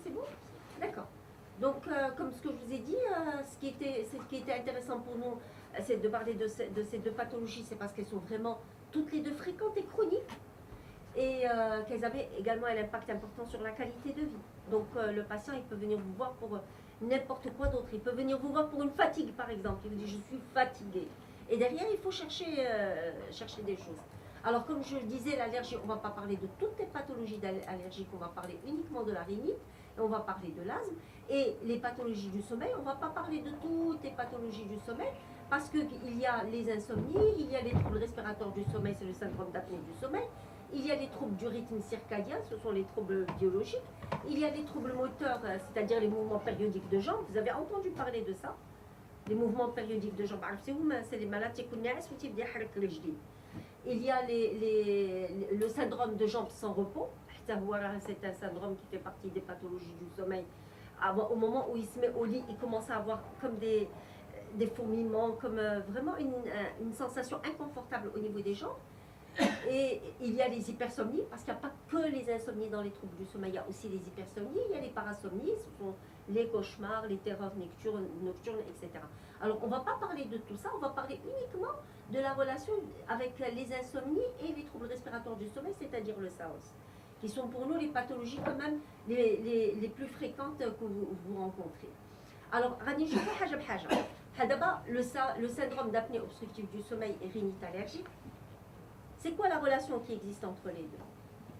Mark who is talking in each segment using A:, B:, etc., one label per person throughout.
A: c'est bon? D'accord. Donc, comme ce que je vous ai dit, ce qui était intéressant pour nous, c'est de parler de ces deux pathologies, c'est parce qu'elles sont vraiment toutes les deux fréquentes et chroniques, et qu'elles avaient également un impact important sur la qualité de vie. Donc, le patient, il peut venir vous voir pour n'importe quoi d'autre. Il peut venir vous voir pour une fatigue, par exemple. Il vous dit, je suis fatigué. Et derrière, il faut chercher des choses. Alors, comme je le disais, l'allergie, on ne va pas parler de toutes les pathologies allergiques, on va parler uniquement de la rhinite, et on va parler de l'asthme. Et les pathologies du sommeil, on ne va pas parler de toutes les pathologies du sommeil, parce qu'il y a les insomnies, il y a les troubles respirateurs du sommeil, c'est le syndrome d'apnée du sommeil, il y a les troubles du rythme circadien, ce sont les troubles biologiques, il y a les troubles moteurs, c'est-à-dire les mouvements périodiques de jambes, vous avez entendu parler de ça, les mouvements périodiques de jambes, c'est les maladies qui il y a le syndrome de jambes sans repos, c'est un syndrome qui fait partie des pathologies du sommeil. Au moment où il se met au lit, il commence à avoir comme des fourmillements, comme vraiment une sensation inconfortable au niveau des jambes. Et il y a les hypersomnies, parce qu'il n'y a pas que les insomnies dans les troubles du sommeil, il y a aussi les hypersomnies, il y a les parasomnies, ce sont les cauchemars, les terreurs nocturnes, etc. Alors on ne va pas parler de tout ça, on va parler uniquement de la relation avec les insomnies et les troubles respiratoires du sommeil, c'est-à-dire le SAOS, qui sont pour nous les pathologies quand même les plus fréquentes que vous rencontrez. Alors, d'abord, le syndrome d'apnée obstructive du sommeil et rhinite allergique, c'est quoi la relation qui existe entre les deux?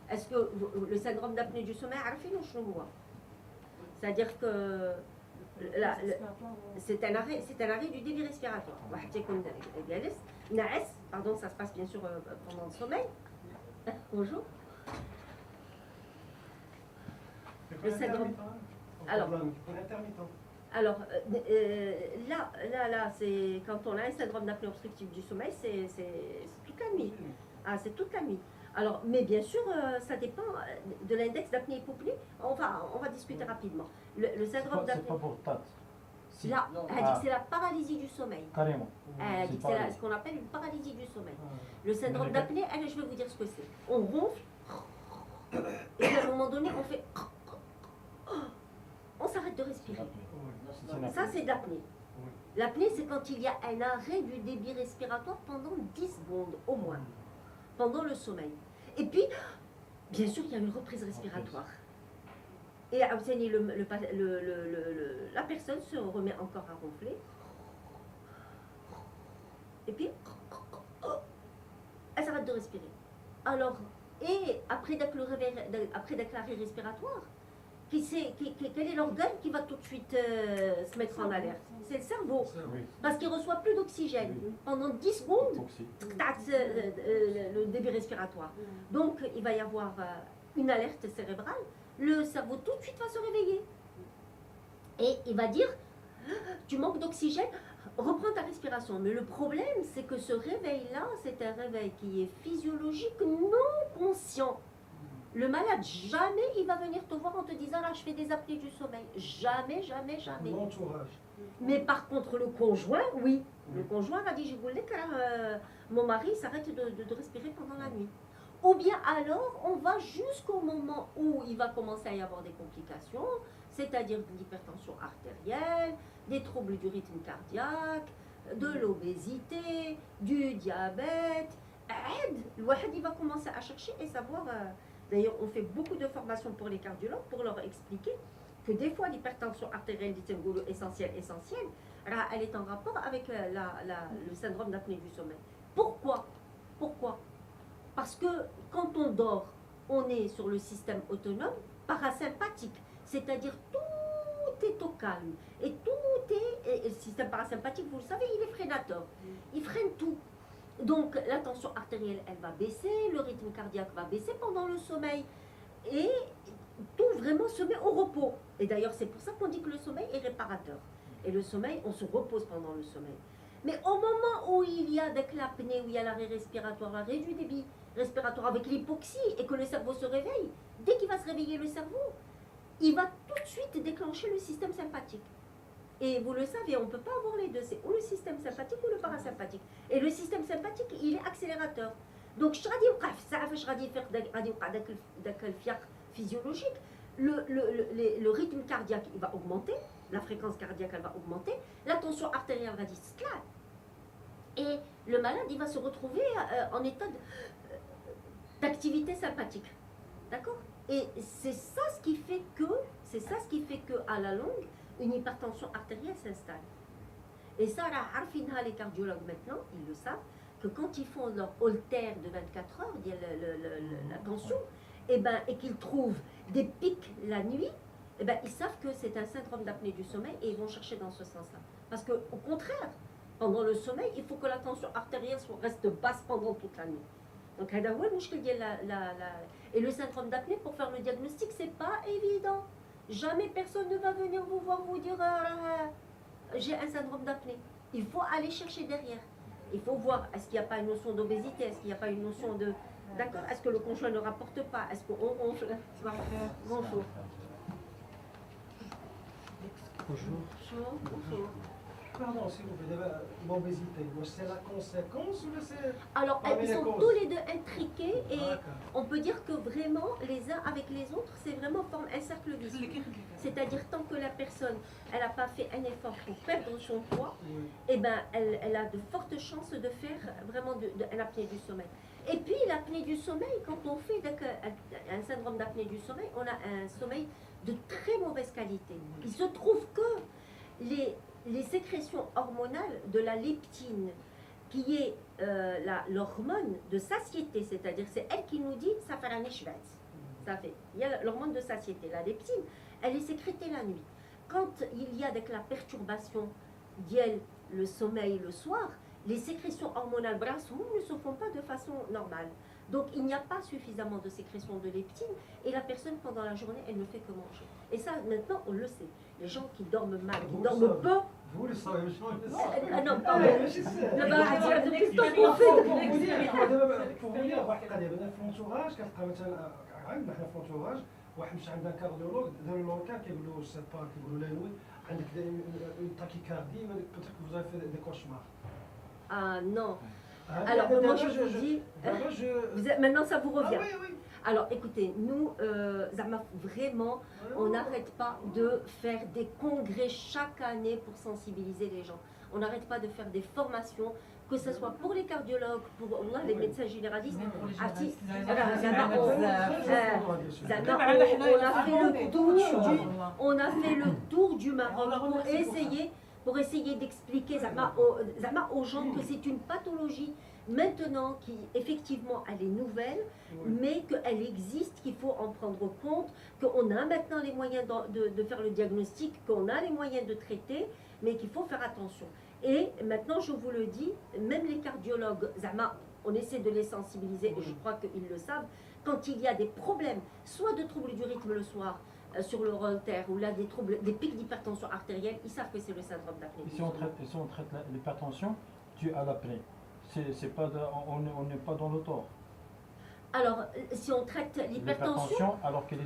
A: Est-ce que le syndrome d'apnée du sommeil, c'est-à-dire que c'est un arrêt du débit respiratoire. Pardon, ça se passe bien sûr pendant le sommeil. Bonjour. Le syndrome. Alors, là, c'est quand on a un syndrome d'apnée obstructive du sommeil, c'est toute la nuit. Ah, c'est toute la nuit. Alors, mais bien sûr, ça dépend de l'index d'apnée hypopnée. On va discuter rapidement. Le syndrome d'apnée.
B: C'est pas pour TAT.
A: Là, c'est la paralysie du sommeil.
B: Carrément.
A: C'est ce qu'on appelle une paralysie du sommeil. Le syndrome d'apnée, je vais vous dire ce que c'est. On ronfle, et puis à un moment donné, on fait. On s'arrête de respirer. Ça, c'est de l'apnée. L'apnée, c'est quand il y a un arrêt du débit respiratoire pendant 10 secondes, au moins, pendant le sommeil. Et puis, bien sûr, il y a une reprise respiratoire. Et la personne se remet encore à ronfler. Et puis, elle s'arrête de respirer. Alors, et après l'arrêt respiratoire, quel est l'organe qui va tout de suite se mettre en alerte? C'est le cerveau. Parce qu'il ne reçoit plus d'oxygène. Pendant 10 secondes, le débit respiratoire. Donc, il va y avoir une alerte cérébrale. Le cerveau tout de suite va se réveiller. Et il va dire, tu manques d'oxygène, reprends ta respiration. Mais le problème, c'est que ce réveil-là, c'est un réveil qui est physiologique, non conscient. Le malade, jamais il va venir te voir en te disant, là, je fais des apnées du sommeil. Jamais, jamais, jamais.
C: L'entourage.
A: Mais par contre, le conjoint, oui. Le conjoint va dire, je voulais que mon mari s'arrête de respirer pendant la nuit. Ou bien alors, on va jusqu'au moment où il va commencer à y avoir des complications, c'est-à-dire de l'hypertension artérielle, des troubles du rythme cardiaque, de l'obésité, du diabète. Le wahad, il va commencer à chercher et savoir... D'ailleurs, on fait beaucoup de formations pour les cardiologues pour leur expliquer que des fois, l'hypertension artérielle essentielle, elle est en rapport avec le syndrome d'apnée du sommeil. Pourquoi? Parce que quand on dort, on est sur le système autonome parasympathique, c'est-à-dire tout est au calme. Et le système parasympathique, vous le savez, il est freinateur. Il freine tout. Donc la tension artérielle, elle va baisser, le rythme cardiaque va baisser pendant le sommeil. Et tout vraiment se met au repos. Et d'ailleurs, c'est pour ça qu'on dit que le sommeil est réparateur. Et le sommeil, on se repose pendant le sommeil. Mais au moment où il y a de l'apnée, où il y a l'arrêt respiratoire, l'arrêt du débit respiratoire avec l'hypoxie et que le cerveau se réveille, dès qu'il va se réveiller le cerveau, il va tout de suite déclencher le système sympathique. Et vous le savez, on ne peut pas avoir les deux, c'est ou le système sympathique ou le parasympathique. Et le système sympathique, il est accélérateur. Donc, physiologique, le rythme cardiaque il va augmenter, la fréquence cardiaque elle va augmenter, la tension artérielle va disparaître. Et le malade il va se retrouver en état d'activité sympathique. D'accord? Et c'est ça ce qui fait que à la longue, une hypertension artérielle s'installe. Et ça, les cardiologues maintenant, ils le savent, que quand ils font leur holter de 24 heures, la tension, et qu'ils trouvent des pics la nuit, ils savent que c'est un syndrome d'apnée du sommeil et ils vont chercher dans ce sens-là. Parce qu'au contraire, pendant le sommeil, il faut que la tension artérielle reste basse pendant toute la nuit. Donc, et le syndrome d'apnée, pour faire le diagnostic, c'est pas évident. Jamais personne ne va venir vous voir vous dire j'ai un syndrome d'apnée. Il faut aller chercher derrière. Il faut voir, est-ce qu'il n'y a pas une notion d'obésité, est-ce qu'il n'y a pas une notion de... D'accord? Est-ce que le conjoint ne rapporte pas? Est-ce qu'on ronfle? Bonjour. Bonjour.
B: Pardon, s'il vous plaît, l'obésité, c'est la conséquence ou c'est...
A: Alors, ils sont tous les deux intriqués et on peut dire que vraiment, les uns avec les autres, c'est vraiment forme un cercle vicieux. C'est-à-dire, tant que la personne, elle n'a pas fait un effort pour perdre son poids, elle a de fortes chances de faire vraiment l'apnée du sommeil. Et puis, l'apnée du sommeil, quand on fait un syndrome d'apnée du sommeil, on a un sommeil de très mauvaise qualité. Il se trouve que les sécrétions hormonales de la leptine, qui est l'hormone de satiété, c'est-à-dire c'est elle qui nous dit ça fait la nichevette. Ça fait. Il y a l'hormone de satiété, la leptine, elle est sécrétée la nuit. Quand il y a avec la perturbation d'elle, le sommeil le soir, les sécrétions hormonales brassons ne se font pas de façon normale. Donc il n'y a pas suffisamment de sécrétion de leptine et la personne pendant la journée, elle ne fait que manger. Et ça, maintenant, on le sait. Les gens qui dorment mal, qui dorment peu...
B: Vous le savez, je le
A: sais. Ah non, pardon.
B: Pour vous dire, في l'entourage, كتلقى مثلا عندنا حنا في l'entourage واحد مشى عند كارديولوج داروا له كان كيقولوا له سي با كيقولوا له نوي عندك une tachycardie, peut-être que vous avez fait des cauchemars.
A: Ah non. Alors, moi je vous dis, maintenant ça vous revient.
B: Ah, oui, oui.
A: Alors écoutez, nous, vraiment, on n'arrête pas de faire des congrès chaque année pour sensibiliser les gens. On n'arrête pas de faire des formations, que ce soit pour les cardiologues, pour les médecins généralistes. On a fait le tour du Maroc pour essayer d'expliquer aux gens que c'est une pathologie maintenant qui effectivement elle est nouvelle, mais qu'elle existe, qu'il faut en prendre compte, qu'on a maintenant les moyens de faire le diagnostic, qu'on a les moyens de traiter, mais qu'il faut faire attention. Et maintenant je vous le dis, même les cardiologues, on essaie de les sensibiliser, et je crois qu'ils le savent, quand il y a des problèmes, soit de troubles du rythme le soir, sur le holter, ou là des pics d'hypertension artérielle, ils savent que c'est le syndrome d'apnée.
C: Si on traite l'hypertension due à l'apnée, on n'est pas dans le tort.
A: Alors, si on traite l'hypertension,
C: alors qu'elle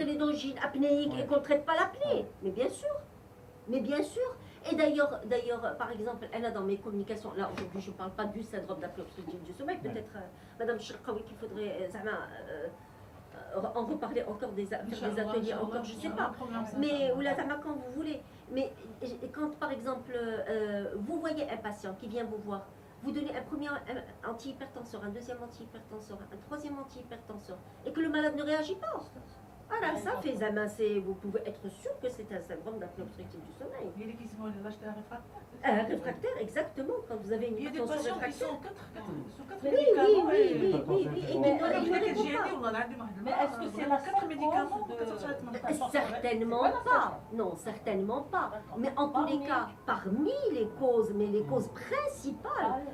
C: est
A: d'origine apnéique et qu'on ne traite pas l'apnée, mais bien sûr. Et d'ailleurs, par exemple, elle a dans mes communications, là aujourd'hui je ne parle pas du syndrome d'apnée obstructive du sommeil, peut-être Madame Cherkaoui qu'il faudrait en reparler encore des ateliers, encore je ne sais pas, mais ou là quand vous voulez. Mais quand par exemple vous voyez un patient qui vient vous voir, vous donnez un premier antihypertenseur, un deuxième antihypertenseur, un troisième antihypertenseur, et que le malade ne réagit pas. Voilà, ça fait vous pouvez être sûr que c'est un syndrome d'apnée obstructive du sommeil.
D: Il y a qui sont réfractaires.
A: Réfractaire, exactement, quand vous avez une hypertension réfractaire.
D: Il y a des patients qui sont 4 médicaments.
A: Mais est-ce que c'est la 4 médicaments Certainement pas. Non, certainement pas. Mais en tous les cas, parmi les causes, mais les causes principales,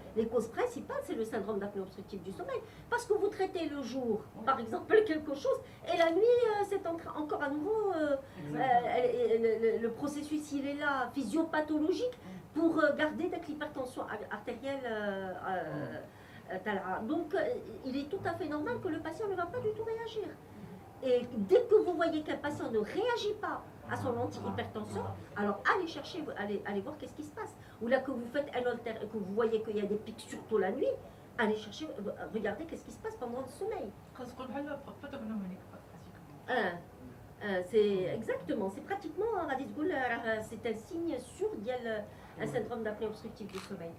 A: c'est le syndrome d'apnée obstructive du sommeil. Parce que vous traitez le jour, par exemple, quelque chose, et la nuit, c'est encore à nouveau, le processus, il est là, physiopathologique, pour garder l'hypertension artérielle. Donc, il est tout à fait normal que le patient ne va pas du tout réagir. Et dès que vous voyez qu'un patient ne réagit pas à son antihypertenseur, alors allez chercher, allez voir qu'est-ce qui se passe. Ou là que vous faites un holter et que vous voyez qu'il y a des pics surtout la nuit, allez chercher, regardez qu'est-ce qui se passe pendant le sommeil. C'est exactement, c'est pratiquement, c'est un signe sûr d'il y a un syndrome d'apnée obstructive du sommeil.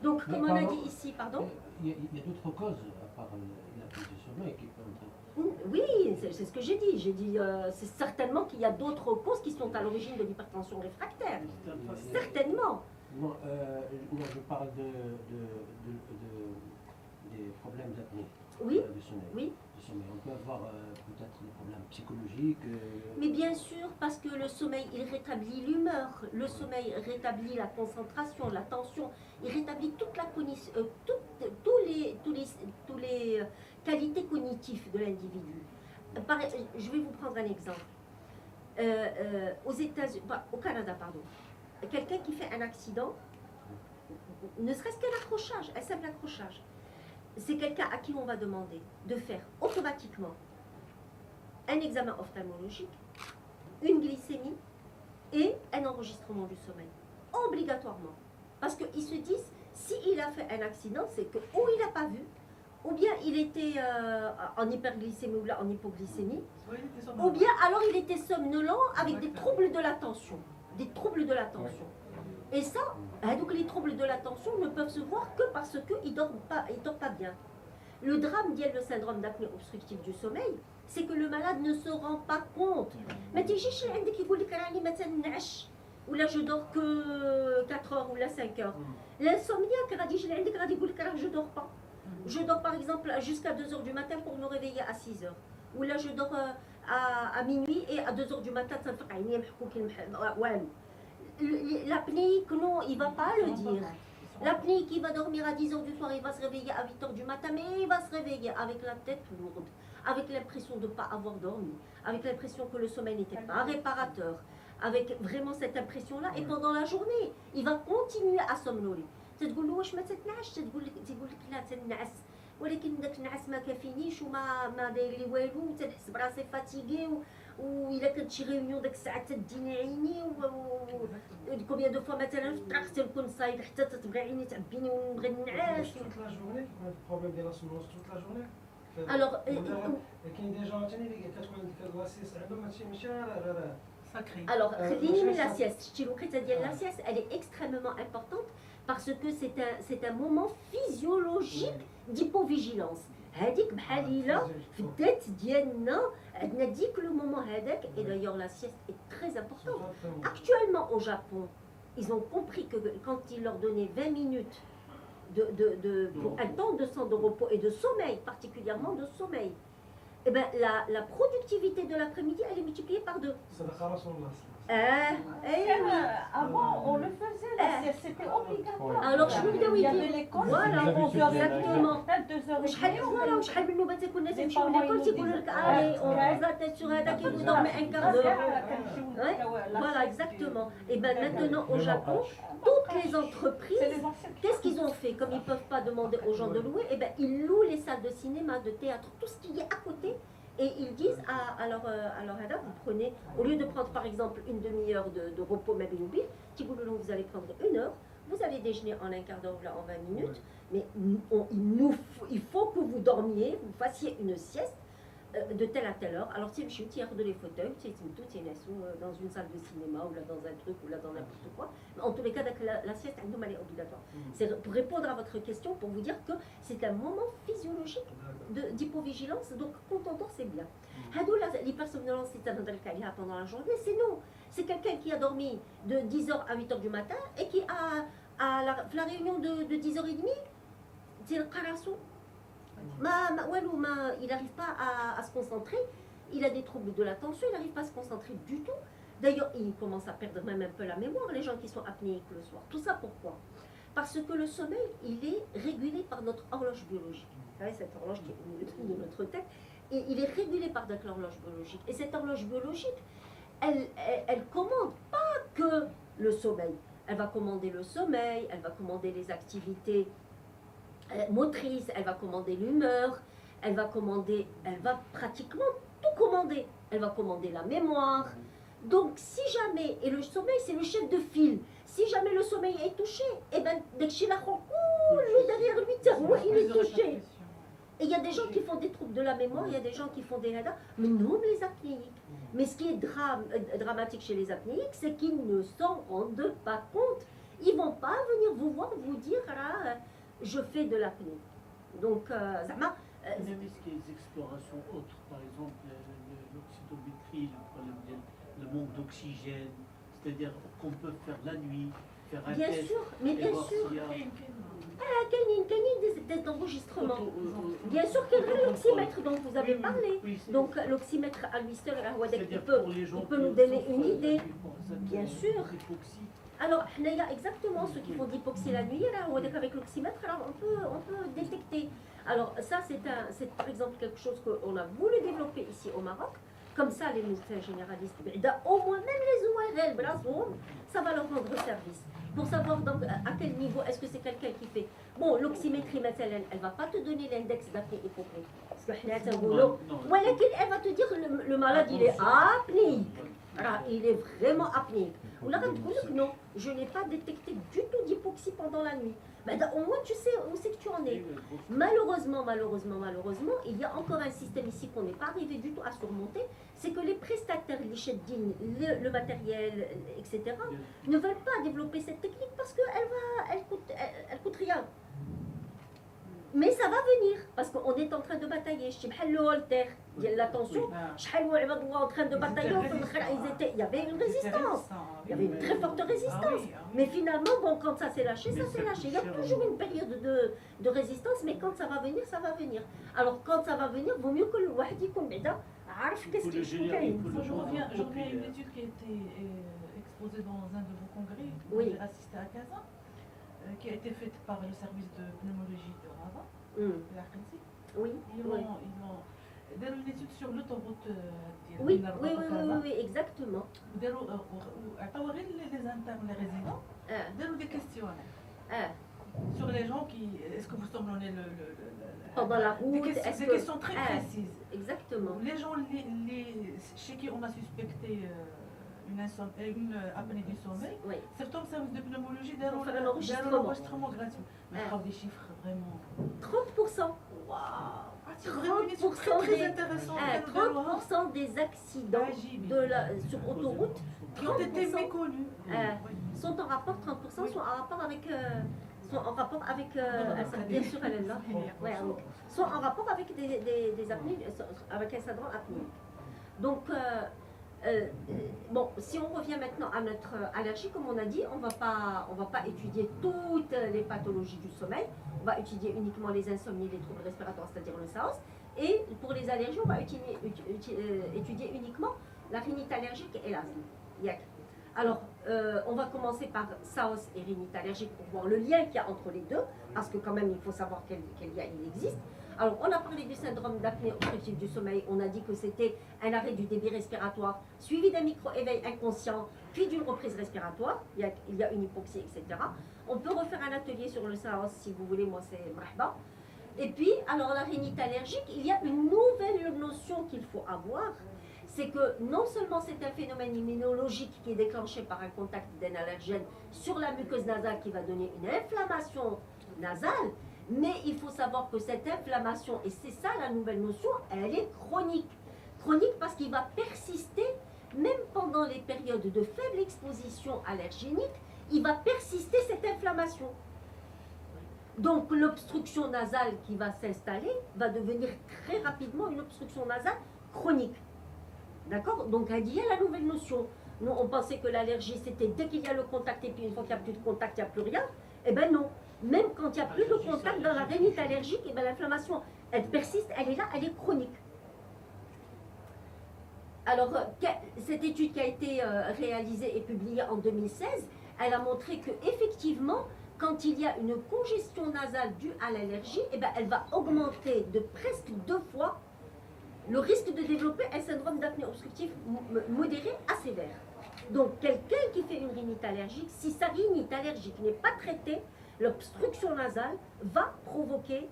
A: Donc,
E: Mais
A: comme on a
E: pardon,
A: dit ici, pardon.
E: Il y a d'autres causes à part l'apnée du sommeil qui peuvent entrer.
A: Oui, c'est ce que j'ai dit. J'ai dit, c'est certainement qu'il y a d'autres causes qui sont à l'origine de l'hypertension réfractaire. Certainement.
E: Non, je parle des problèmes d'apnée
A: Oui,
E: du sommeil.
A: oui.
E: Du sommeil. On peut avoir peut-être des problèmes psychologiques.
A: Mais bien sûr, parce que le sommeil, il rétablit l'humeur, le sommeil rétablit la concentration, l'attention, il rétablit toute la tous les qualités cognitives de l'individu. Je vais vous prendre un exemple. Aux États-Unis, au Canada, pardon, quelqu'un qui fait un accident, ne serait-ce qu'un accrochage, un simple accrochage, c'est quelqu'un à qui on va demander de faire automatiquement un examen ophtalmologique, une glycémie et un enregistrement du sommeil. Obligatoirement. Parce qu'ils se disent, s'il a fait un accident, c'est que ou il n'a pas vu, ou bien il était en hyperglycémie ou là en hypoglycémie, ou bien alors il était somnolent avec des troubles de l'attention. Des troubles de l'attention. Et ça, donc les troubles de l'attention ne peuvent se voir que parce qu'il ne dort pas bien. Le drame lié le syndrome d'apnée obstructive du sommeil, c'est que le malade ne se rend pas compte. Mais tu sais, ou là je dors que 4 heures ou là 5 heures. L'insomniaque, je dors pas. Je dors par exemple jusqu'à 2 heures du matin pour me réveiller à 6 heures. Ou là je dors à minuit et à 2 heures du matin, ça me fait l'apnée, non, il ne va pas le dire. L'apnée qui va dormir à 10 heures du soir, il va se réveiller à 8 heures du matin, mais il va se réveiller avec la tête lourde, avec l'impression de ne pas avoir dormi, avec l'impression que le sommeil n'était pas réparateur, avec vraiment cette impression-là. Et pendant la journée, il va continuer à somnoler. تقول له واش ما تتنعش تقول لك لا تنعس ولكن داك النعاس ما كافينيش وما داير لي والو تنحس براسي فاتيغي وإلا كانت شي ريونيون داك الساعه تديني عيني كومبيان دو فوا مثلا في الطريق تنكون صايد حتى تتبغي عيني تعبيني ونبغي نعاس.
B: توت لا جورني كيكون البروبليم ديال السمنوس توت لا جورني.
A: الوغ
B: كاين دي جون ثاني اللي كتكون عندك لاسيس عندهم ماشي غير
A: Alors, la sieste, la sieste, elle est extrêmement importante parce que c'est un moment physiologique d'hypovigilance. هذيك بحال إلا في الذات ديالنا عندنا ديك le moment هذاك. Et d'ailleurs la sieste est très importante. Actuellement au Japon, ils ont compris que quand ils leur donnaient 20 minutes pour un temps de repos et de sommeil, particulièrement de sommeil, eh ben, la productivité de l'après-midi, elle est multipliée par 2.
D: Avant, on le faisait, la sieste, c'était obligatoire.
A: Alors, je vous
D: il y avait l'école,
A: voilà,
D: exactement.
A: 2h30 من النوبات يكون الناس يمشيو ليكول تيقولوا لك on va tête sur هذاك il vous dormez un quart d'heure. Voilà, exactement. Et bien maintenant au Japon, toutes les entreprises, qu'est-ce qu'ils ont fait? Comme ils ne peuvent pas demander aux gens de louer, eh ben, ils louent les salles de cinéma, de théâtre, tout ce qui est à côté. Et ils disent vous prenez, au lieu de prendre par exemple une demi-heure de repos, même vous allez prendre 1 heure, vous allez déjeuner en un quart d'heure, là en 20 minutes, mais il faut que vous dormiez, vous fassiez une sieste de telle à telle heure. Alors si je suis de les fauteuils, dans une salle de cinéma ou là dans un truc ou là dans n'importe quoi. En tous les cas, la sieste elle est obligatoire. C'est pour répondre à votre question, pour vous dire que c'est un moment physiologique d'hypovigilance, donc quand on dort c'est bien. L'hypersomnolence pendant la journée, c'est non. C'est quelqu'un qui a dormi de 10h à 8h du matin et qui à la réunion de 10h30, c'est le carasson. Il n'arrive pas à se concentrer, il a des troubles de l'attention, il n'arrive pas à se concentrer du tout. D'ailleurs, il commence à perdre même un peu la mémoire, les gens qui sont apnéiques le soir. Tout ça pourquoi? Parce que le sommeil, il est régulé par notre horloge biologique. Vous savez, cette horloge qui est au milieu de notre tête, et il est régulé par notre horloge biologique. Et cette horloge biologique, elle commande pas que le sommeil. Elle va commander le sommeil, elle va commander les activités motrice, elle va commander l'humeur, elle va pratiquement tout commander. Elle va commander la mémoire. Donc si jamais, et le sommeil c'est le chef de file, si jamais le sommeil est touché, et bien dès que derrière lui, il est touché. Et il y a des gens qui font des troubles de la mémoire, il y a des gens qui font des hada, mais non les apnéiques. Mais ce qui est dramatique chez les apnéiques, c'est qu'ils ne s'en rendent pas compte. Ils ne vont pas venir vous voir, vous dire ah, je fais de l'apnée. Donc, Zama.
E: Même est-ce qu'il y a des explorations autres, par exemple l'oxydométrie, le problème le manque d'oxygène, c'est-à-dire qu'on peut faire la nuit, faire un
A: bien
E: test.
A: sûr, mais bien
E: voir
A: sûr.
E: s'il y a-
A: Il y a des enregistrements. Bien sûr qu'il y a l'oxymètre dont vous avez parlé.
E: Oui, c'est-
A: Donc l'oxymètre à lui seul,
E: c'est-à-dire pour les gens
A: il peut
E: qui
A: nous donner
E: souffrent
A: une idée.
E: de
A: Bien sûr.
E: d'hypoxie.
A: Alors, il y a exactement ceux qui font d'hypoxie la nuit, là, ou avec l'oxymètre, alors on peut détecter. Alors ça, c'est par exemple quelque chose qu'on a voulu développer ici au Maroc. Comme ça, les médecins généralistes, au moins même les ORL, bravo, ça va leur rendre service. Pour savoir donc à quel niveau est-ce que c'est quelqu'un qui fait. Bon, l'oxymétrie, elle ne va pas te donner l'index d'apnée hypopnée. Parce que elle va te dire le malade, il est apnéique. Ah, il est vraiment apnéique. Ou là, non, je n'ai pas détecté du tout d'hypoxie pendant la nuit. Ben, au moins, tu sais où c'est que tu en es. Malheureusement, il y a encore un système ici qu'on n'est pas arrivé du tout à surmonter, c'est que les prestataires, les cheddines, le matériel, etc., ne veulent pas développer cette technique parce qu'elle coûte rien. Mais ça va venir, parce qu'on est en train de batailler. Je sais pas, le Holter, il y a l'attention, je suis en train de batailler, il y avait une résistance. Il y avait une très forte résistance. Mais finalement, bon, quand ça s'est lâché, ça s'est lâché. Il y a toujours une période de résistance, mais quand ça va venir, ça va venir. Alors quand ça va venir, vaut mieux que le wahdi qu'on m'aide. Qu'est-ce qu'il faut qu'il
D: Je reviens à une étude qui a été exposée dans un de vos congrès, où
A: Oui.
D: j'ai assisté à Casa, qui a été faite par le service de pneumologie de Rabat, de la Khensi.
A: Oui,
D: Ils
A: oui.
D: ont داروا une étude sur l'autoroute
A: Oui, exactement.
D: عطاو غير les internes, les résidents, داروا des questionnaires sur les gens qui, est-ce que vous semblez
A: Pendant la route,
D: des questions très précises.
A: Exactement.
D: Les gens chez qui on a suspecté une apnée du sommeil,
A: Oui.
D: certains services de pneumologie
A: Pour faire un
D: donnent l'enregistrement gratuit. Mais je trouve des chiffres vraiment.
A: 30%.
D: Waouh! C'est vraiment une étude
A: 30%
D: très, très intéressante.
A: 30% des accidents sur autoroute
D: Qui ont été méconnus.
A: sont en rapport, 30% sont en rapport avec, bien sûr, elle est là. Ouais, donc, sont en rapport avec des apnées, avec un syndrome apnéique. Donc, bon, si on revient maintenant à notre allergie, comme on a dit, on va pas étudier toutes les pathologies du sommeil. On va étudier uniquement les insomnies, les troubles respiratoires, c'est-à-dire le SAOS. Et pour les allergies, on va étudier uniquement la rhinite allergique et l'asthme. Alors, on va commencer par SAOS et rhinite allergique pour voir le lien qu'il y a entre les deux, parce que quand même, il faut savoir quel lien il existe. Alors, on a parlé du syndrome d'apnée obstructive du sommeil. On a dit que c'était un arrêt du débit respiratoire, suivi d'un micro-éveil inconscient, puis d'une reprise respiratoire. Il y a une hypoxie, etc. On peut refaire un atelier sur le SAOS si vous voulez, moi c'est marhaba. Et puis, alors la rhinite allergique, il y a une nouvelle notion qu'il faut avoir. C'est que non seulement c'est un phénomène immunologique qui est déclenché par un contact d'un allergène sur la muqueuse nasale qui va donner une inflammation nasale, mais il faut savoir que cette inflammation, et c'est ça la nouvelle notion, elle est chronique. Chronique parce qu'il va persister, même pendant les périodes de faible exposition allergénique, il va persister cette inflammation. Donc l'obstruction nasale qui va s'installer va devenir très rapidement une obstruction nasale chronique. D'accord? Donc il y a la nouvelle notion. Nous, on pensait que l'allergie, c'était dès qu'il y a le contact, et puis une fois qu'il n'y a plus de contact, il n'y a plus rien. Eh bien non. Même quand il n'y a plus de contact dans la rhinite allergique, eh bien l'inflammation, elle persiste, elle est là, elle est chronique. Alors, cette étude qui a été réalisée et publiée en 2016, elle a montré que effectivement, quand il y a une congestion nasale due à l'allergie, eh ben, elle va augmenter de presque 2 fois le risque de développer un syndrome d'apnée obstructive modéré à sévère. Donc, quelqu'un qui fait une rhinite allergique, si sa rhinite allergique n'est pas traitée, l'obstruction nasale va provoquer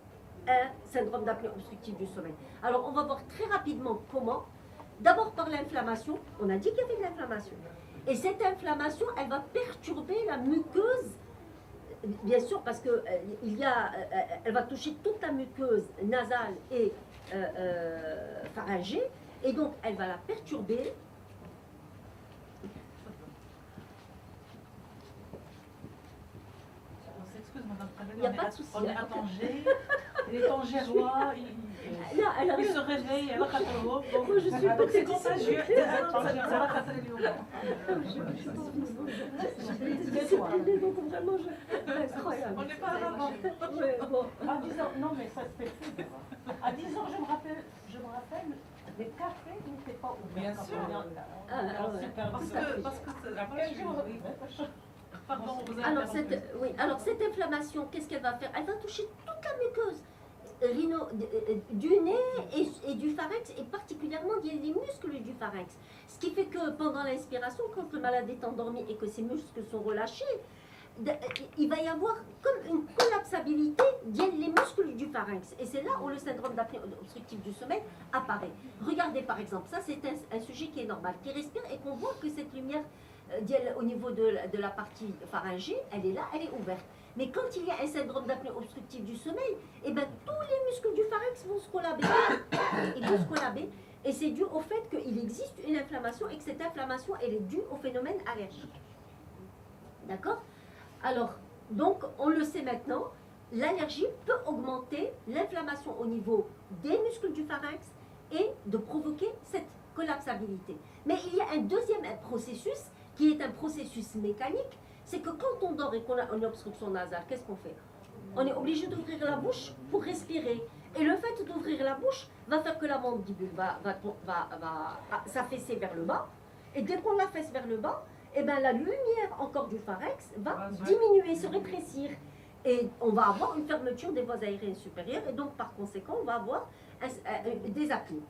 A: un syndrome d'apnée obstructive du sommeil. Alors, on va voir très rapidement comment. D'abord par l'inflammation, on a dit qu'il y avait de l'inflammation. Et cette inflammation, elle va perturber la muqueuse bien sûr, parce que elle va toucher toute la muqueuse nasale et pharyngée, et donc elle va la perturber. Il n'y a pas de souci.
D: On est à Tanger, les Tangérois, ils se réveillent, elle a
A: moi je suis peut-être
D: c'est contagieux. On n'est pas à l'avant.
F: À 10 ans, non mais ça se fait plus. À 10 ans, je me rappelle, les cafés n'étaient pas ouverts.
D: Bien sûr. Parce que c'est la Pardon, vous avez
A: alors cette inflammation, qu'est-ce qu'elle va faire? Elle va toucher toute la muqueuse du nez et du pharynx, et particulièrement les muscles du pharynx. Ce qui fait que pendant l'inspiration, quand le malade est endormi et que ses muscles sont relâchés, il va y avoir comme une collapsabilité des muscles du pharynx. Et c'est là où le syndrome d'apnée obstructive du sommeil apparaît. Regardez par exemple, ça c'est un sujet qui est normal, qui respire et qu'on voit que cette lumière au niveau de la partie pharyngée, elle est là, elle est ouverte. Mais quand il y a un syndrome d'apnée obstructive du sommeil, eh ben, tous les muscles du pharynx vont se collaber. Ils vont se collaber. Et c'est dû au fait qu'il existe une inflammation et que cette inflammation, elle est due au phénomène allergique. D'accord? Alors, donc, on le sait maintenant, l'allergie peut augmenter l'inflammation au niveau des muscles du pharynx et de provoquer cette collapsabilité. Mais il y a un deuxième processus qui est un processus mécanique, c'est que quand on dort et qu'on a une obstruction nasale, qu'est-ce qu'on fait? On est obligé d'ouvrir la bouche pour respirer. Et le fait d'ouvrir la bouche va faire que la mandibule va s'affaisser vers le bas. Et dès qu'on l'affaisse vers le bas, eh ben, la lumière encore du pharynx va diminuer, se rétrécir. Et on va avoir une fermeture des voies aériennes supérieures. Et donc, par conséquent, on va avoir des apnées.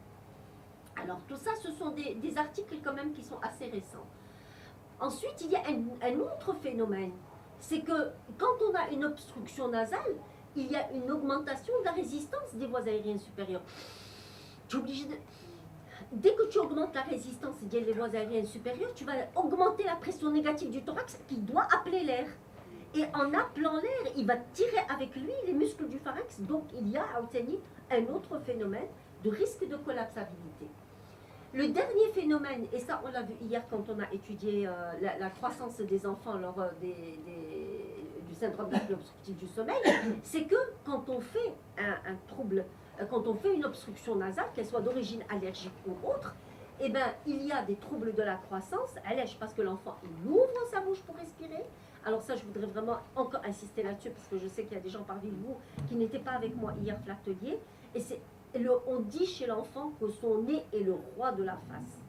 A: Alors, tout ça, ce sont des articles quand même qui sont assez récents. Ensuite, il y a un autre phénomène, c'est que quand on a une obstruction nasale, il y a une augmentation de la résistance des voies aériennes supérieures. Tu es obligé de... Dès que tu augmentes la résistance des voies aériennes supérieures, tu vas augmenter la pression négative du thorax qui doit appeler l'air. Et en appelant l'air, il va tirer avec lui les muscles du pharynx. Donc, il y a à Outeni un autre phénomène de risque de collapsabilité. Le dernier phénomène, et ça on l'a vu hier quand on a étudié la croissance des enfants lors du syndrome d'apnée obstructive du sommeil, c'est que quand on fait un trouble, quand on fait une obstruction nasale, qu'elle soit d'origine allergique ou autre, eh ben, il y a des troubles de la croissance, parce que l'enfant il ouvre sa bouche pour respirer. Alors ça, je voudrais vraiment encore insister là-dessus, parce que je sais qu'il y a des gens parmi vous qui n'étaient pas avec moi hier à l'atelier, et c'est on dit chez l'enfant que son nez est le roi de la face.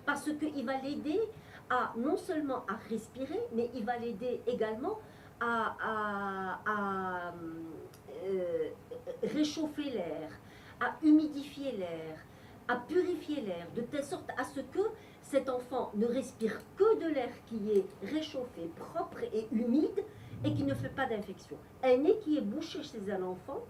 A: Parce qu'il va l'aider à non seulement à respirer, mais il va l'aider également à réchauffer l'air, à humidifier l'air, à purifier l'air, de telle sorte à ce que cet enfant ne respire que de l'air qui est réchauffé, propre et humide et qui ne fait pas d'infection. Un nez qui est bouché chez un enfant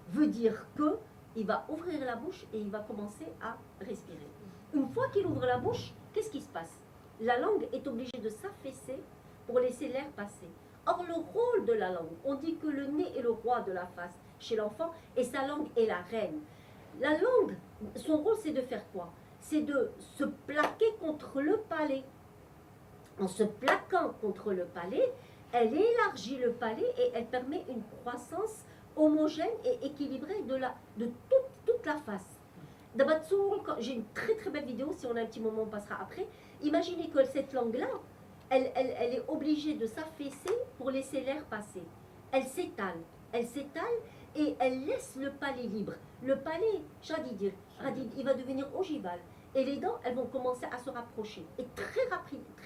A: veut dire que il va ouvrir la bouche et il va commencer à respirer. Une fois qu'il ouvre la bouche, qu'est-ce qui se passe? La langue est obligée de s'affaisser pour laisser l'air passer. Or, le rôle de la langue, on dit que le nez est le roi de la face chez l'enfant et sa langue est la reine. La langue, son rôle, c'est de faire quoi? C'est de se plaquer contre le palais. En se plaquant contre le palais, elle élargit le palais et elle permet une croissance homogène et équilibrée de toute la face. D'abord, j'ai une très très belle vidéo, si on a un petit moment on passera après. Imaginez que cette langue-là, elle est obligée de s'affaisser pour laisser l'air passer. Elle s'étale et elle laisse le palais libre. Le palais, il va devenir ogival. Et les dents, elles vont commencer à se rapprocher. Et très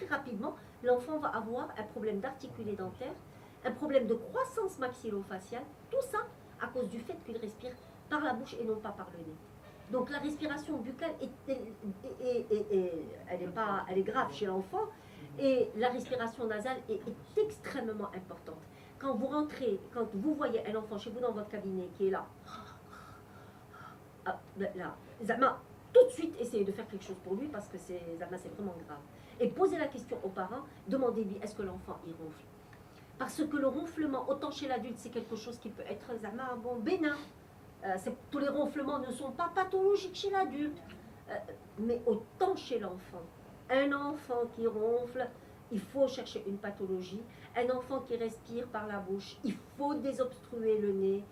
A: rapidement, l'enfant va avoir un problème d'articulé dentaire, un problème de croissance maxillofaciale, tout ça à cause du fait qu'il respire par la bouche et non pas par le nez. Donc la respiration buccale, elle est grave chez l'enfant, et la respiration nasale est extrêmement importante. Quand vous rentrez, quand vous voyez un enfant chez vous dans votre cabinet qui est là, Zama, tout de suite essayez de faire quelque chose pour lui parce que c'est vraiment grave. Et posez la question aux parents, demandez-lui est-ce que l'enfant il ronfle. Parce que le ronflement, autant chez l'adulte, c'est quelque chose qui peut être bon, bénin. Tous les ronflements ne sont pas pathologiques chez l'adulte, mais autant chez l'enfant. Un enfant qui ronfle, il faut chercher une pathologie. Un enfant qui respire par la bouche, il faut désobstruer le nez.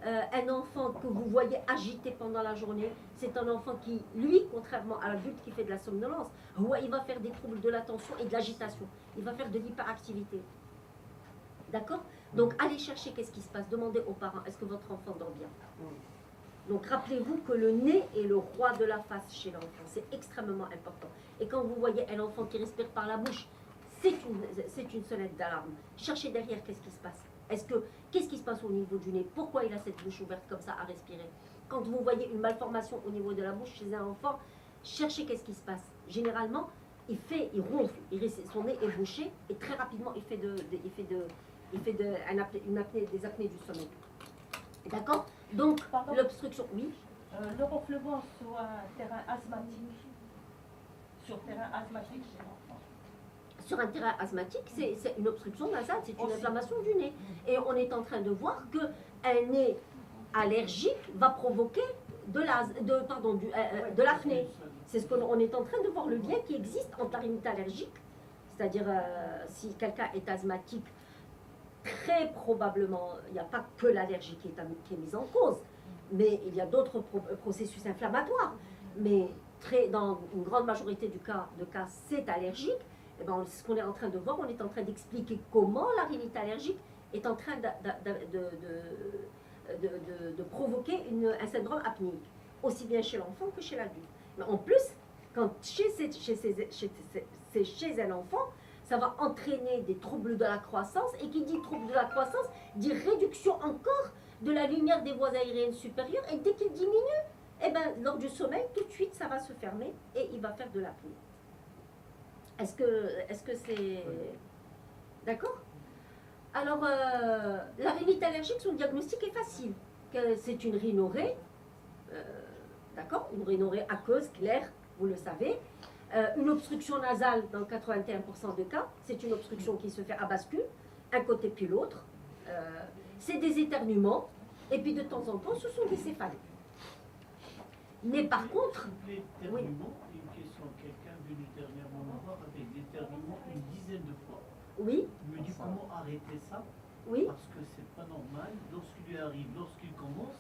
A: Un enfant que vous voyez agité pendant la journée, c'est un enfant qui, lui, contrairement à l'adulte qui fait de la somnolence, il va faire des troubles de l'attention et de l'agitation. Il va faire de l'hyperactivité. D'accord? Donc, allez chercher qu'est-ce qui se passe. Demandez aux parents, est-ce que votre enfant dort bien? Donc, rappelez-vous que le nez est le roi de la face chez l'enfant. C'est extrêmement important. Et quand vous voyez un enfant qui respire par la bouche, c'est une sonnette d'alarme. Cherchez derrière qu'est-ce qui se passe. Qu'est-ce qui se passe au niveau du nez? Pourquoi il a cette bouche ouverte comme ça à respirer? Quand vous voyez une malformation au niveau de la bouche chez un enfant, cherchez qu'est-ce qui se passe. Généralement, il ronfle, son nez est bouché et très rapidement il fait des apnées du sommeil. D'accord? Donc, l'obstruction, oui.
F: Le ronflement sur un terrain asthmatique. Sur terrain asthmatique chez l'enfant.
A: Sur un terrain asthmatique, c'est une obstruction nasale, c'est une inflammation du nez. Et on est en train de voir qu'un nez allergique va provoquer de l'apnée. C'est ce qu'on est en train de voir, le lien qui existe entre la rhinite allergique, c'est-à-dire si quelqu'un est asthmatique, très probablement, il n'y a pas que l'allergie qui est mise en cause, mais il y a d'autres processus inflammatoires. Mais dans une grande majorité de cas, c'est allergique. Et ben, ce qu'on est en train de voir, on est en train d'expliquer comment la rhinite allergique est en train de provoquer un syndrome apnéique, aussi bien chez l'enfant que chez l'adulte. Mais en plus, quand c'est chez un enfant, ça va entraîner des troubles de la croissance, et qui dit trouble de la croissance, dit réduction encore de la lumière des voies aériennes supérieures, et dès qu'il diminue, eh ben, lors du sommeil, tout de suite, ça va se fermer, et il va faire de l'apnée. Est-ce que c'est... D'accord? Alors, la rhinite allergique, son diagnostic est facile. C'est une rhinorrhée, d'accord? Une rhinorrhée aqueuse, claire, vous le savez. Une obstruction nasale dans 81% de cas, c'est une obstruction qui se fait à bascule, un côté puis l'autre. C'est des éternuements, et puis de temps en temps, ce sont des céphalées. Mais par contre...
E: L'éternuement, une question, quelqu'un venu dernièrement me voir avec l'éternuement une dizaine de fois.
A: Oui.
E: Il me dit comment arrêter ça?
A: Oui.
E: Parce que c'est pas normal, lorsqu'il lui arrive, lorsqu'il commence,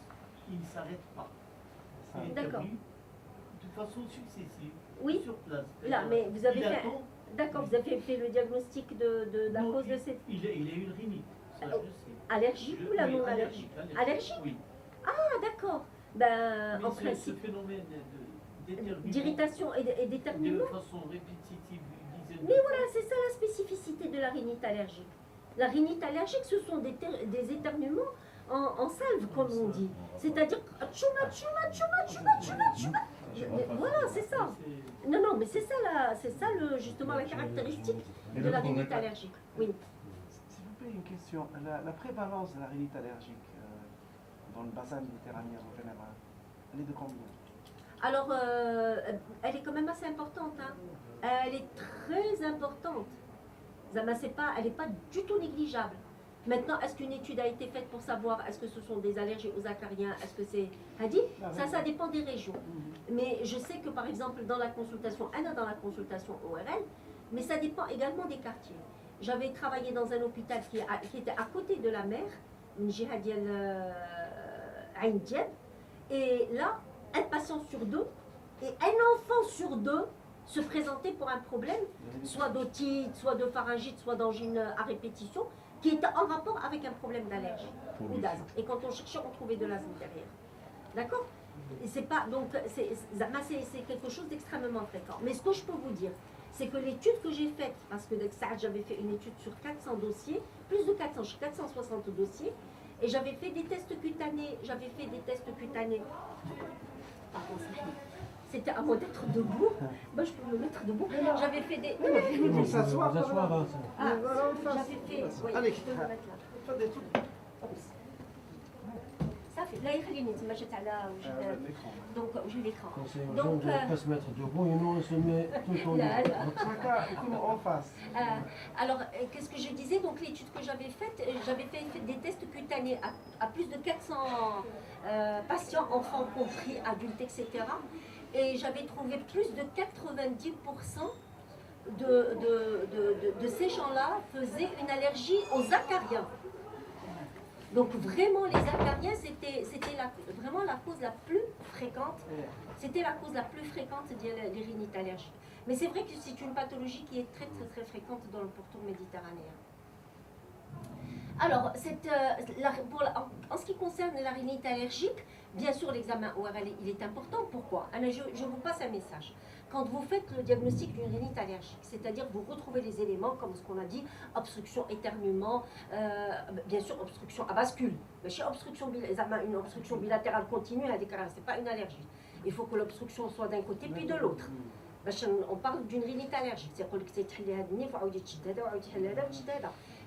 E: il ne s'arrête pas. Il éternue de façon successive.
A: Oui,
E: sur place.
A: là, mais vous avez fait... D'accord, vous avez fait le diagnostic de la cause de cette...
E: Il a eu une rhinite, ça je sais.
A: Allergique ou la non-allergique? Allergique?
E: Oui.
A: Ah, d'accord. Ben,
E: mais
A: en principe...
E: ce phénomène
A: d'irritation et d'éternuement...
E: De façon répétitive,
A: mais voilà, c'est ça la spécificité de la rhinite allergique. La rhinite allergique, ce sont des éternuements en salve, comme on dit. C'est-à-dire... Voilà, c'est ça. Non, mais c'est ça, justement la caractéristique de la rhinite allergique. Oui.
G: S'il vous plaît, une question. La prévalence de la rhinite allergique dans le bassin méditerranéen en général, elle est de combien?
A: Alors, elle est quand même assez importante. Hein. Elle est très importante. Elle n'est pas du tout négligeable. Maintenant, est-ce qu'une étude a été faite pour savoir est-ce que ce sont des allergies aux acariens? Est-ce que c'est Hadi? Ça dépend des régions. Mais je sais que par exemple, dans la consultation ORL, mais ça dépend également des quartiers. J'avais travaillé dans un hôpital qui était à côté de la mer, Ain Diab, et là, un patient sur deux et un enfant sur deux se présentait pour un problème, soit d'otite, soit de pharyngite, soit d'angine à répétition, qui était en rapport avec un problème d'allergie ou d'asthme. Et quand on cherchait, on trouvait de l'asthme derrière. D'accord? C'est pas, donc, c'est quelque chose d'extrêmement fréquent. Mais ce que je peux vous dire, c'est que l'étude que j'ai faite, parce que j'avais fait une étude sur 400 dossiers, plus de 400, sur 460 dossiers, et j'avais fait des tests cutanés, c'était à moi d'être debout. Moi, je peux me mettre debout. J'avais fait des...
C: Vous s'asseoir.
A: J'avais fait... Oui,
G: Allez,
A: je peux me mettre là. Ça صافي لا يخليني تما جات على وجه دونك وجه l'écran.
B: Donc, ne pas se mettre debout et nous on se met tout en
G: en face.
A: Alors, qu'est-ce que je disais? Donc, l'étude que j'avais faite, j'avais fait des tests cutanés à plus de 400 patients, enfants compris, adultes, etc. Et j'avais trouvé plus de 90% de ces gens-là faisaient une allergie aux acariens. Donc vraiment les acariens, c'était vraiment la cause la plus fréquente. C'était la cause la plus fréquente des rhinites allergiques. Mais c'est vrai que c'est une pathologie qui est très très très fréquente dans le pourtour méditerranéen. Alors, en ce qui concerne la rhinite allergique, bien sûr l'examen ORL il est important. Pourquoi? Alors, je vous passe un message. Quand vous faites le diagnostic d'une rhinite allergique, c'est-à-dire vous retrouvez les éléments comme ce qu'on a dit, obstruction, éternuement, bien sûr obstruction à bascule. Mais chez une obstruction bilatérale continue, ce n'est pas une allergie. Il faut que l'obstruction soit d'un côté puis de l'autre. On parle d'une rhinite allergique.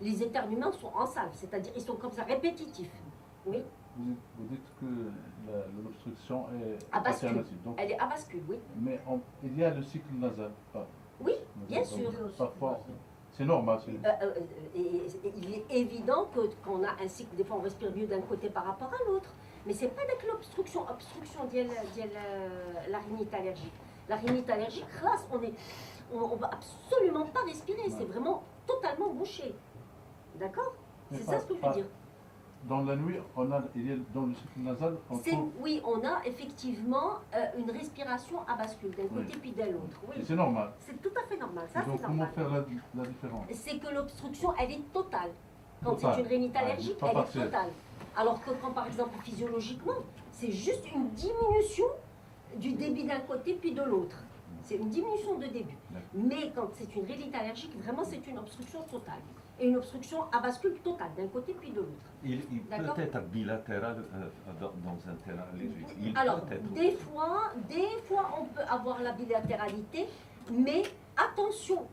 A: Les éternuements sont en salve, c'est-à-dire ils sont comme ça répétitifs. Oui.
H: Vous dites que l'obstruction est
A: à bascule.
H: alternative. Donc,
A: elle est à bascule, oui.
H: Mais il y a le cycle nasal.
A: Oui, bien sûr.
H: Parfois, c'est normal.
A: Il est évident qu'on a un cycle, des fois on respire mieux d'un côté par rapport à l'autre. Mais ce n'est pas avec l'obstruction la rhinite allergique. La rhinite allergique, on ne va absolument pas respirer, c'est vraiment totalement bouché. D'accord? C'est ça ce que je veux dire.
H: Dans la nuit, il y a dans le cycle nasal,
A: oui, on a effectivement une respiration à bascule d'un côté puis de l'autre. Oui.
H: C'est normal.
A: C'est tout à fait normal. Ça,
H: donc comment faire la différence?
A: C'est que l'obstruction, elle est totale. Quand c'est une rhinite allergique, elle est totale. Alors que quand, par exemple, physiologiquement, c'est juste une diminution du débit d'un côté puis de l'autre. C'est une diminution de débit. Mais quand c'est une rhinite allergique, vraiment, c'est une obstruction totale. Et une obstruction à bascule totale, d'un côté puis de l'autre.
I: Il peut être bilatéral dans un terrain allergique.
A: Alors, des fois, on peut avoir la bilatéralité, mais attention,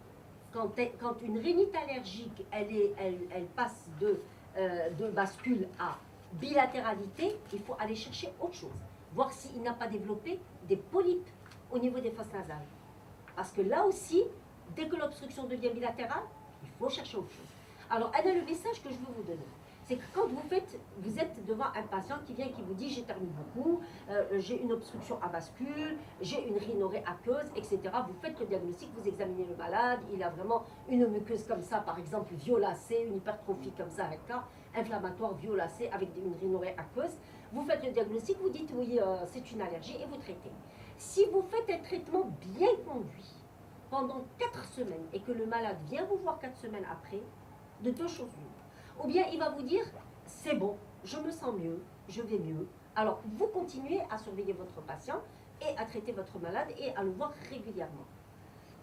A: quand une rhinite allergique, elle passe de bascule à bilatéralité, il faut aller chercher autre chose. Voir s'il n'a pas développé des polypes au niveau des fosses nasales. Parce que là aussi, dès que l'obstruction devient bilatérale, il faut chercher autre chose. Alors, le message que je veux vous donner, c'est que quand vous êtes devant un patient qui vient, qui vous dit j'éternue beaucoup, j'ai une obstruction à bascule, j'ai une rhinorrhée aqueuse, etc. Vous faites le diagnostic, vous examinez le malade, il a vraiment une muqueuse comme ça, par exemple violacée, une hypertrophie comme ça, avec cas inflammatoire violacée avec une rhinorrhée aqueuse. Vous faites le diagnostic, vous dites oui, c'est une allergie et vous traitez. Si vous faites un traitement bien conduit pendant 4 semaines et que le malade vient vous voir 4 semaines après, de deux choses l'une. Ou bien il va vous dire, c'est bon, je me sens mieux, je vais mieux. Alors vous continuez à surveiller votre patient et à traiter votre malade et à le voir régulièrement.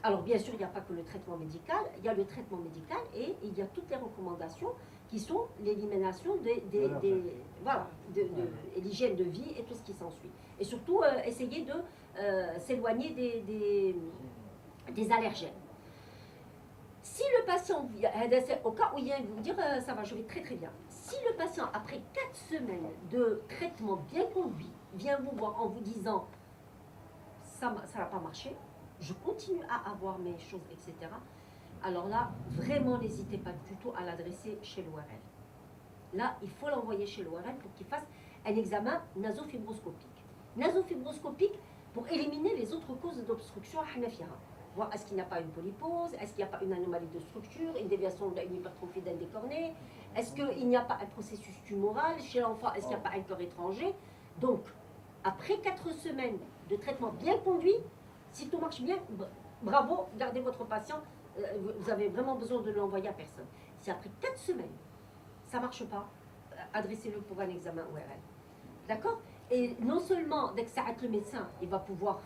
A: Alors bien sûr, il n'y a pas que le traitement médical, il y a le traitement médical et il y a toutes les recommandations qui sont l'élimination et l'hygiène de vie et tout ce qui s'ensuit. Et surtout, essayer de s'éloigner des allergènes. Si le patient, au cas où il vient vous dire ça va, je vais très très bien. Si le patient, après 4 semaines de traitement bien conduit, vient vous voir en vous disant ça n'a pas marché, je continue à avoir mes choses, etc. Alors là, vraiment, n'hésitez pas du tout à l'adresser chez l'ORL. Là, il faut l'envoyer chez l'ORL pour qu'il fasse un examen nasofibroscopique. Nasofibroscopique pour éliminer les autres causes d'obstruction à Hanafira. Voir est-ce qu'il n'y a pas une polypose, est-ce qu'il n'y a pas une anomalie de structure, une déviation d'une hypertrophie d'un des cornets, est-ce qu'il n'y a pas un processus tumoral chez l'enfant, est-ce qu'il n'y a pas un corps étranger. Donc, après 4 semaines de traitement bien conduit, si tout marche bien, bravo, gardez votre patient, vous avez vraiment besoin de l'envoyer à personne. Si après 4 semaines, ça ne marche pas, adressez-le pour un examen ORL. D'accord? Et non seulement, dès que ça arrête le médecin, il va pouvoir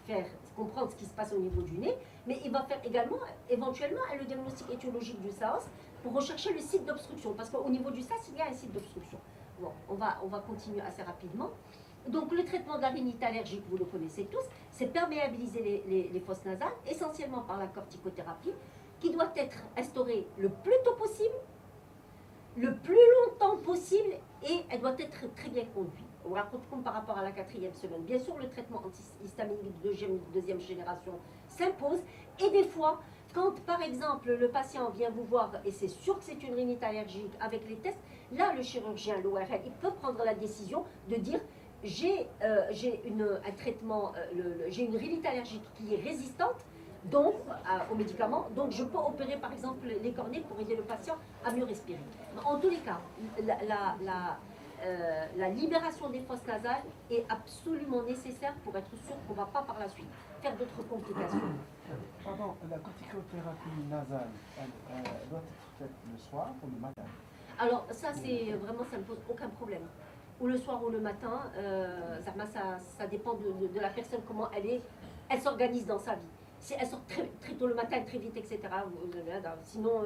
A: comprendre ce qui se passe au niveau du nez, mais il va faire également, éventuellement, le diagnostic étiologique du SAOS pour rechercher le site d'obstruction. Parce qu'au niveau du SAOS, il y a un site d'obstruction. Bon, on va continuer assez rapidement. Donc, le traitement de la rhinite allergique, vous le connaissez tous, c'est perméabiliser les fosses nasales, essentiellement par la corticothérapie, qui doit être instaurée le plus tôt possible, le plus longtemps possible, et elle doit être très bien conduite. par rapport à la 4e semaine. Bien sûr, le traitement antihistaminique de deuxième génération s'impose. Et des fois, quand par exemple le patient vient vous voir et c'est sûr que c'est une rhinite allergique avec les tests, là le chirurgien, l'ORL, il peut prendre la décision de dire j'ai un traitement, j'ai une rhinite allergique qui est résistante donc, aux médicaments, donc je peux opérer par exemple les cornets pour aider le patient à mieux respirer. En tous les cas, la libération des fosses nasales est absolument nécessaire pour être sûr qu'on ne va pas par la suite faire d'autres complications.
G: Pardon, la corticothérapie nasale, elle doit être faite le soir ou le matin?
A: Alors ça, c'est vraiment, ça ne pose aucun problème. Ou le soir ou le matin, ça dépend de la personne, comment elle s'organise dans sa vie. Si elle sort très tôt le matin, très vite, etc., sinon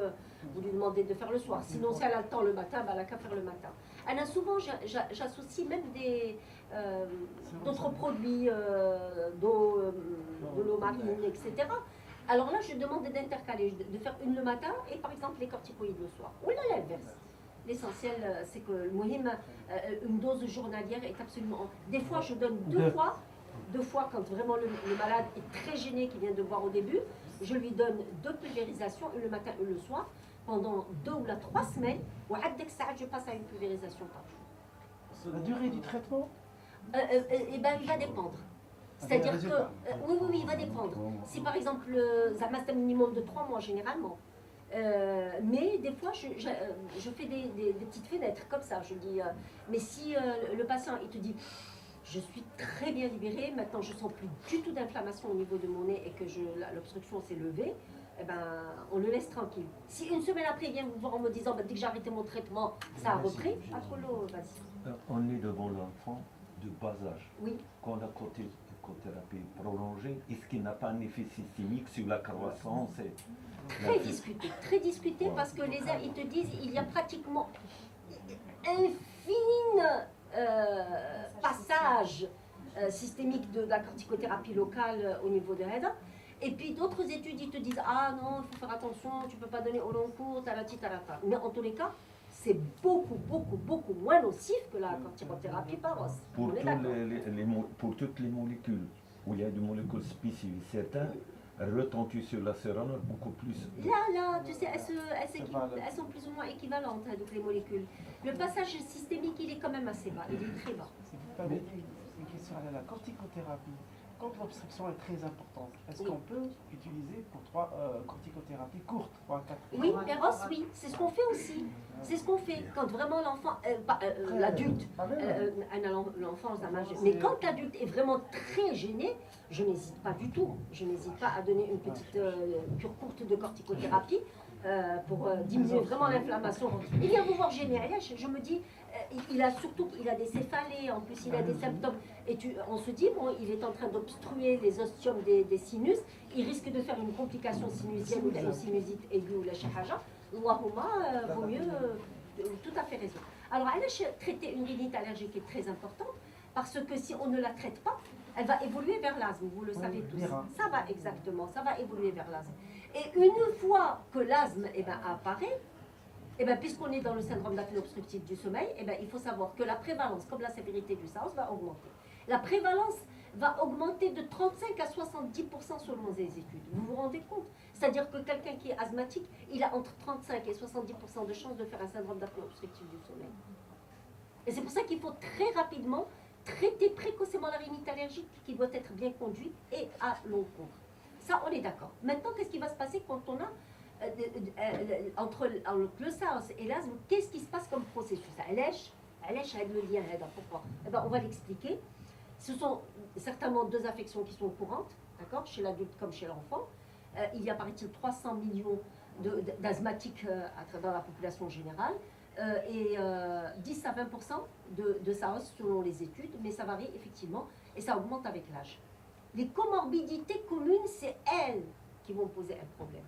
A: vous lui demandez de faire le soir. Sinon, si elle a le temps le matin, elle n'a qu'à faire le matin. Elle a souvent, j'associe même d'autres produits, de l'eau marine, etc. Alors là, je demande d'intercaler, de faire une le matin et par exemple les corticoïdes le soir. Ou là, l'inverse. L'essentiel, c'est que le muhim, une dose journalière est absolument... Des fois, je donne deux fois, quand vraiment le malade est très gêné, qui vient de voir au début, je lui donne 2 pulvérisations, une le matin, une le soir, pendant 2 ou 3 semaines, ou à dès que ça, je passe à une pulvérisation par jour.
G: La durée du traitement
A: Eh ben, il va dépendre. C'est-à-dire que, oui, il va dépendre. Si par exemple, ça reste un minimum de 3 mois généralement, mais des fois, je fais des petites fenêtres comme ça, je dis, mais si le patient, il te dit, je suis très bien libérée, maintenant je ne sens plus du tout d'inflammation au niveau de mon nez et que l'obstruction s'est levée, eh ben, on le laisse tranquille. Si une semaine après il vient vous voir en me disant dès que j'ai arrêté mon traitement, ça a repris, vas-y.
I: On est devant l'enfant de bas âge.
A: Oui.
I: Quand la corticothérapie prolongée, est-ce qu'il n'a pas un effet systémique sur la croissance
A: Très discuté parce que les uns ils te disent il y a pratiquement un fine passage systémique de la corticothérapie locale au niveau de Heda. Et puis d'autres études, ils te disent ah non, il faut faire attention, tu ne peux pas donner au long cours, talata. Mais en tous les cas, c'est beaucoup moins nocif que la corticothérapie par os.
I: Pour toutes les molécules, où il y a des molécules spécifiques, certains retentent sur la séronne beaucoup plus.
A: Là, tu sais, elles sont plus ou moins équivalentes, hein, donc les molécules. Le passage systémique, il est quand même assez bas, il est très bas.
G: Une question à la corticothérapie. Quand l'obstruction est très importante, est-ce qu'on peut utiliser pour 3 corticothérapies courtes, 3 4
A: Oui, Eros, oui, c'est ce qu'on fait aussi. C'est ce qu'on fait quand vraiment l'enfant, l'adulte, l'enfant, ça marche. Mais quand l'adulte est vraiment très gêné, je n'hésite pas du tout. Je n'hésite pas à donner une petite cure courte de corticothérapie pour diminuer vraiment l'inflammation. Il vient vous voir gêné. Je me dis, il a des céphalées, en plus il a des symptômes. Et on se dit, bon, il est en train d'obstruer les ostiums des sinus. Il risque de faire une complication sinusienne ou une sinusite aiguë ou la shahaja. Allahumma, vaut mieux, tout à fait raison. Alors, traiter une rhinite allergique est très importante parce que si on ne la traite pas, elle va évoluer vers l'asthme, vous le savez tous. Ça va exactement, ça va évoluer vers l'asthme. Et une fois que l'asthme apparaît, puisqu'on est dans le syndrome d'apnée obstructive du sommeil, il faut savoir que la prévalence, comme la sévérité du SARS, va augmenter. La prévalence va augmenter de 35 à 70% selon les études. Vous vous rendez compte? C'est-à-dire que quelqu'un qui est asthmatique, il a entre 35 et 70% de chances de faire un syndrome d'apnée obstructive du sommeil. Et c'est pour ça qu'il faut très rapidement traiter précocement la rhinite allergique qui doit être bien conduite et à long cours. Ça, on est d'accord. Maintenant, qu'est-ce qui va se passer quand on a entre le SARS et l'asthme, qu'est-ce qui se passe comme processus? Elle aide le lien, pourquoi? On va l'expliquer. Ce sont certainement 2 affections qui sont courantes, d'accord, chez l'adulte comme chez l'enfant. Il y a, paraît-il, 300 millions d'asthmatiques dans la population générale et 10 à 20% de SARS selon les études, mais ça varie effectivement et ça augmente avec l'âge. Les comorbidités communes, c'est elles qui vont poser un problème.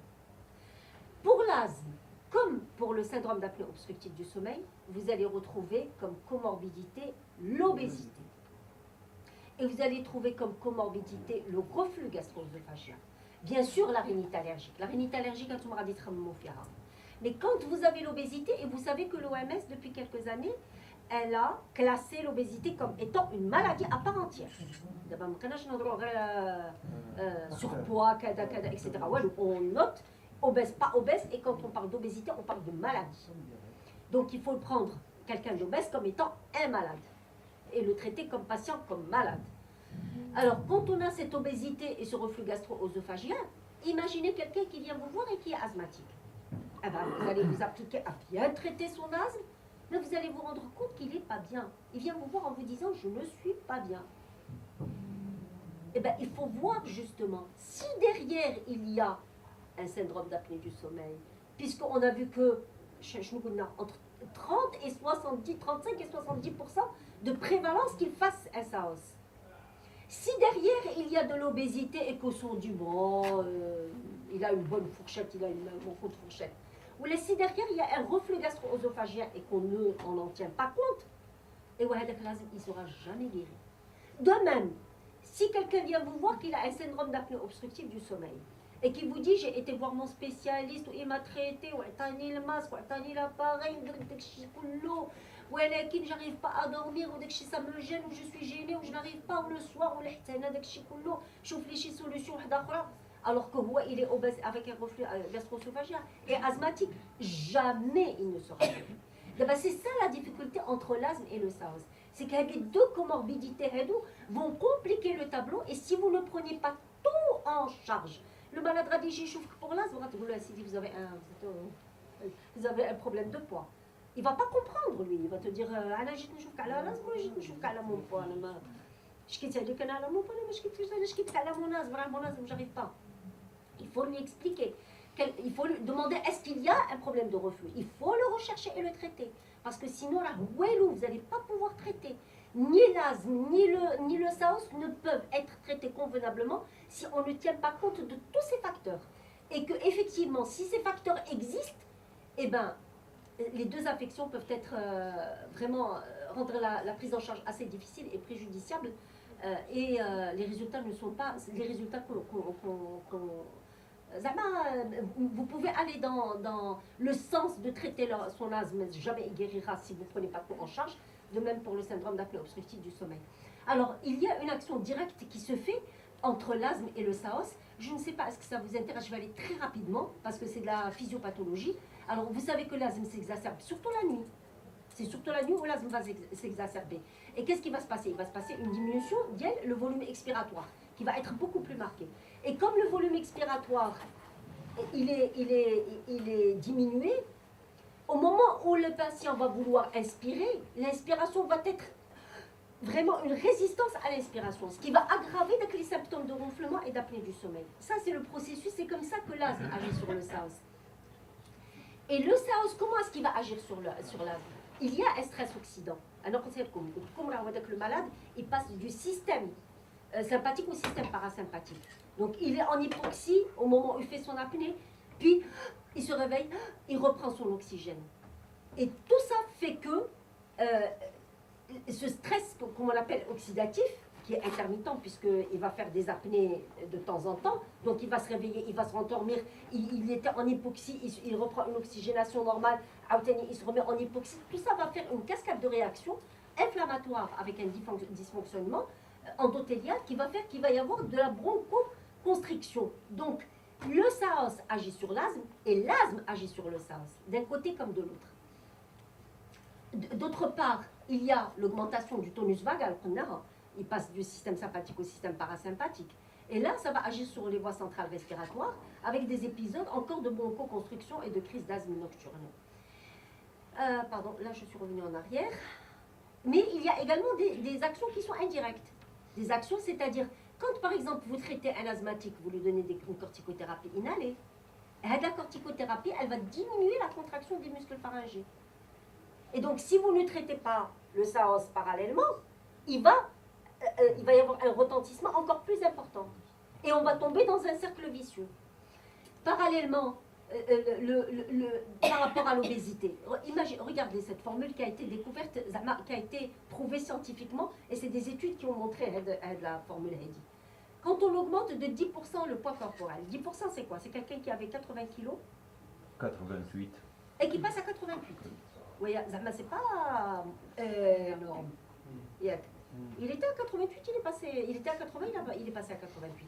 A: Pour l'asthme, comme pour le syndrome d'apnée obstructive du sommeil, vous allez retrouver comme comorbidité l'obésité. Et vous allez trouver comme comorbidité le reflux gastro-œsophagien. Bien sûr, la rhinite allergique. La rhinite allergique, mais quand vous avez l'obésité, et vous savez que l'OMS, depuis quelques années, elle a classé l'obésité comme étant une maladie à part entière. D'abord, on surpoids, etc. On note obèse, pas obèse, et quand on parle d'obésité, on parle de maladie. Donc il faut prendre quelqu'un d'obèse comme étant un malade et le traiter comme patient, comme malade. Alors, quand on a cette obésité et ce reflux gastro-œsophagien, imaginez quelqu'un qui vient vous voir et qui est asthmatique. Eh ben, vous allez vous appliquer à bien traiter son asthme, mais vous allez vous rendre compte qu'il n'est pas bien. Il vient vous voir en vous disant « je ne suis pas bien ». Eh bien, il faut voir justement, si derrière il y a un syndrome d'apnée du sommeil, puisqu'on a vu que entre 30 et 70, 35 et 70% de prévalence qu'il fasse un SAOS. Si derrière il y a de l'obésité et qu'au son du bon, il a une bonne fourchette, il a une bonne fourchette, ou si derrière il y a un reflux gastro-œsophagien et qu'on n'en tient pas compte, et il ne sera jamais guéri. De même, si quelqu'un vient vous voir qu'il a un syndrome d'apnée obstructive du sommeil, et qui vous dit j'ai été voir mon spécialiste, ou il m'a traité, ou il mis le masque, ou il mis l'appareil, ou j'arrive pas à dormir, ou ça me gêne, ou je suis gênée, ou je n'arrive pas, ou le soir, ou je réfléchis solution alors que il est obèse avec un reflux gastro-œsophagien et asthmatique, jamais il ne sera guéri. C'est ça la difficulté entre l'asthme et le SAOS. C'est que les deux comorbidités vont compliquer le tableau, et si vous ne prenez pas tout en charge, le malade radigi souffre pour l'asthme, vous avez un problème de poids. Il ne va pas comprendre, lui. Il va te dire j'arrive pas. Il faut lui expliquer. Il faut lui demander est-ce qu'il y a un problème de reflux. Il faut le rechercher et le traiter. Parce que sinon, là, vous n'allez pas pouvoir traiter. Ni l'asthme, ni le SAOS ne peuvent être traités convenablement si on ne tient pas compte de tous ces facteurs. Et que effectivement, si ces facteurs existent, eh ben, les deux affections peuvent être vraiment rendre la prise en charge assez difficile et préjudiciable. Et les résultats ne sont pas les résultats vous pouvez aller dans le sens de traiter son asthme, mais jamais il guérira si vous ne prenez pas tout en charge. De même pour le syndrome d'apnée obstructive du sommeil. Alors, il y a une action directe qui se fait entre l'asthme et le SAOS. Je ne sais pas, est-ce que ça vous intéresse? Je vais aller très rapidement, parce que c'est de la physiopathologie. Alors, vous savez que l'asthme s'exacerbe surtout la nuit. C'est surtout la nuit où l'asthme va s'exacerber. Et qu'est-ce qui va se passer? Il va se passer une diminution le volume expiratoire, qui va être beaucoup plus marqué. Et comme le volume expiratoire, il est diminué, au moment où le patient va vouloir inspirer, l'inspiration va être vraiment une résistance à l'inspiration, ce qui va aggraver les symptômes de ronflement et d'apnée du sommeil. Ça, c'est le processus, c'est comme ça que l'asthme agit sur le SAOS. Et le SAOS, comment est-ce qu'il va agir sur l'asthme? Il y a un stress oxydant. Alors, comme le malade, il passe du système sympathique au système parasympathique. Donc, il est en hypoxie au moment où il fait son apnée, puis il se réveille, il reprend son oxygène. Et tout ça fait que ce stress, comme on l'appelle oxydatif, qui est intermittent puisqu'il va faire des apnées de temps en temps, donc il va se réveiller, il va se rendormir, il était en hypoxie, il reprend une oxygénation normale, il se remet en hypoxie, tout ça va faire une cascade de réactions inflammatoires avec un dysfonctionnement endothélial qui va faire qu'il va y avoir de la bronchoconstriction. Donc, le SAOS agit sur l'asthme et l'asthme agit sur le SAOS, d'un côté comme de l'autre. D'autre part, il y a l'augmentation du tonus vagal, il passe du système sympathique au système parasympathique. Et là, ça va agir sur les voies centrales respiratoires avec des épisodes encore de bronchoconstriction et de crise d'asthme nocturne. Pardon, là je suis revenue en arrière. Mais il y a également des actions qui sont indirectes. Des actions, c'est-à-dire, quand par exemple vous traitez un asthmatique, vous lui donnez une corticothérapie inhalée, la corticothérapie, elle va diminuer la contraction des muscles pharyngés. Et donc, si vous ne traitez pas le SAOS parallèlement, il va y avoir un retentissement encore plus important. Et on va tomber dans un cercle vicieux. Parallèlement, par rapport à l'obésité, regardez cette formule qui a été découverte, qui a été prouvée scientifiquement, et c'est des études qui ont montré la formule Heidi. Quand on augmente de 10% le poids corporel, 10% c'est quoi? C'est quelqu'un qui avait 80 kg
I: 88.
A: Et qui passe à 88. Oui, c'est pas énorme. Il était à 88, il était à 80, il est passé à 88.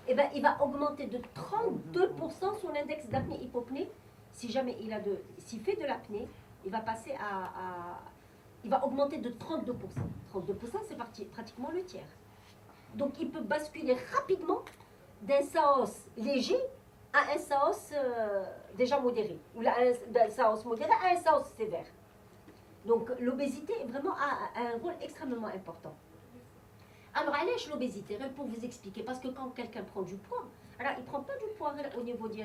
A: Eh bien, il va augmenter de 32% son index d'apnée-hypopnée. Si jamais s'il fait de l'apnée, il va passer il va augmenter de 32%. 32%, c'est pratiquement le tiers. Donc, il peut basculer rapidement d'un SAOS léger à un SAOS déjà modéré, ou d'un SAOS modéré à un SAOS sévère. Donc, l'obésité est vraiment un rôle extrêmement important. Alors, allège l'obésité, pour vous expliquer, parce que quand quelqu'un prend du poids, alors il ne prend pas du poids au niveau de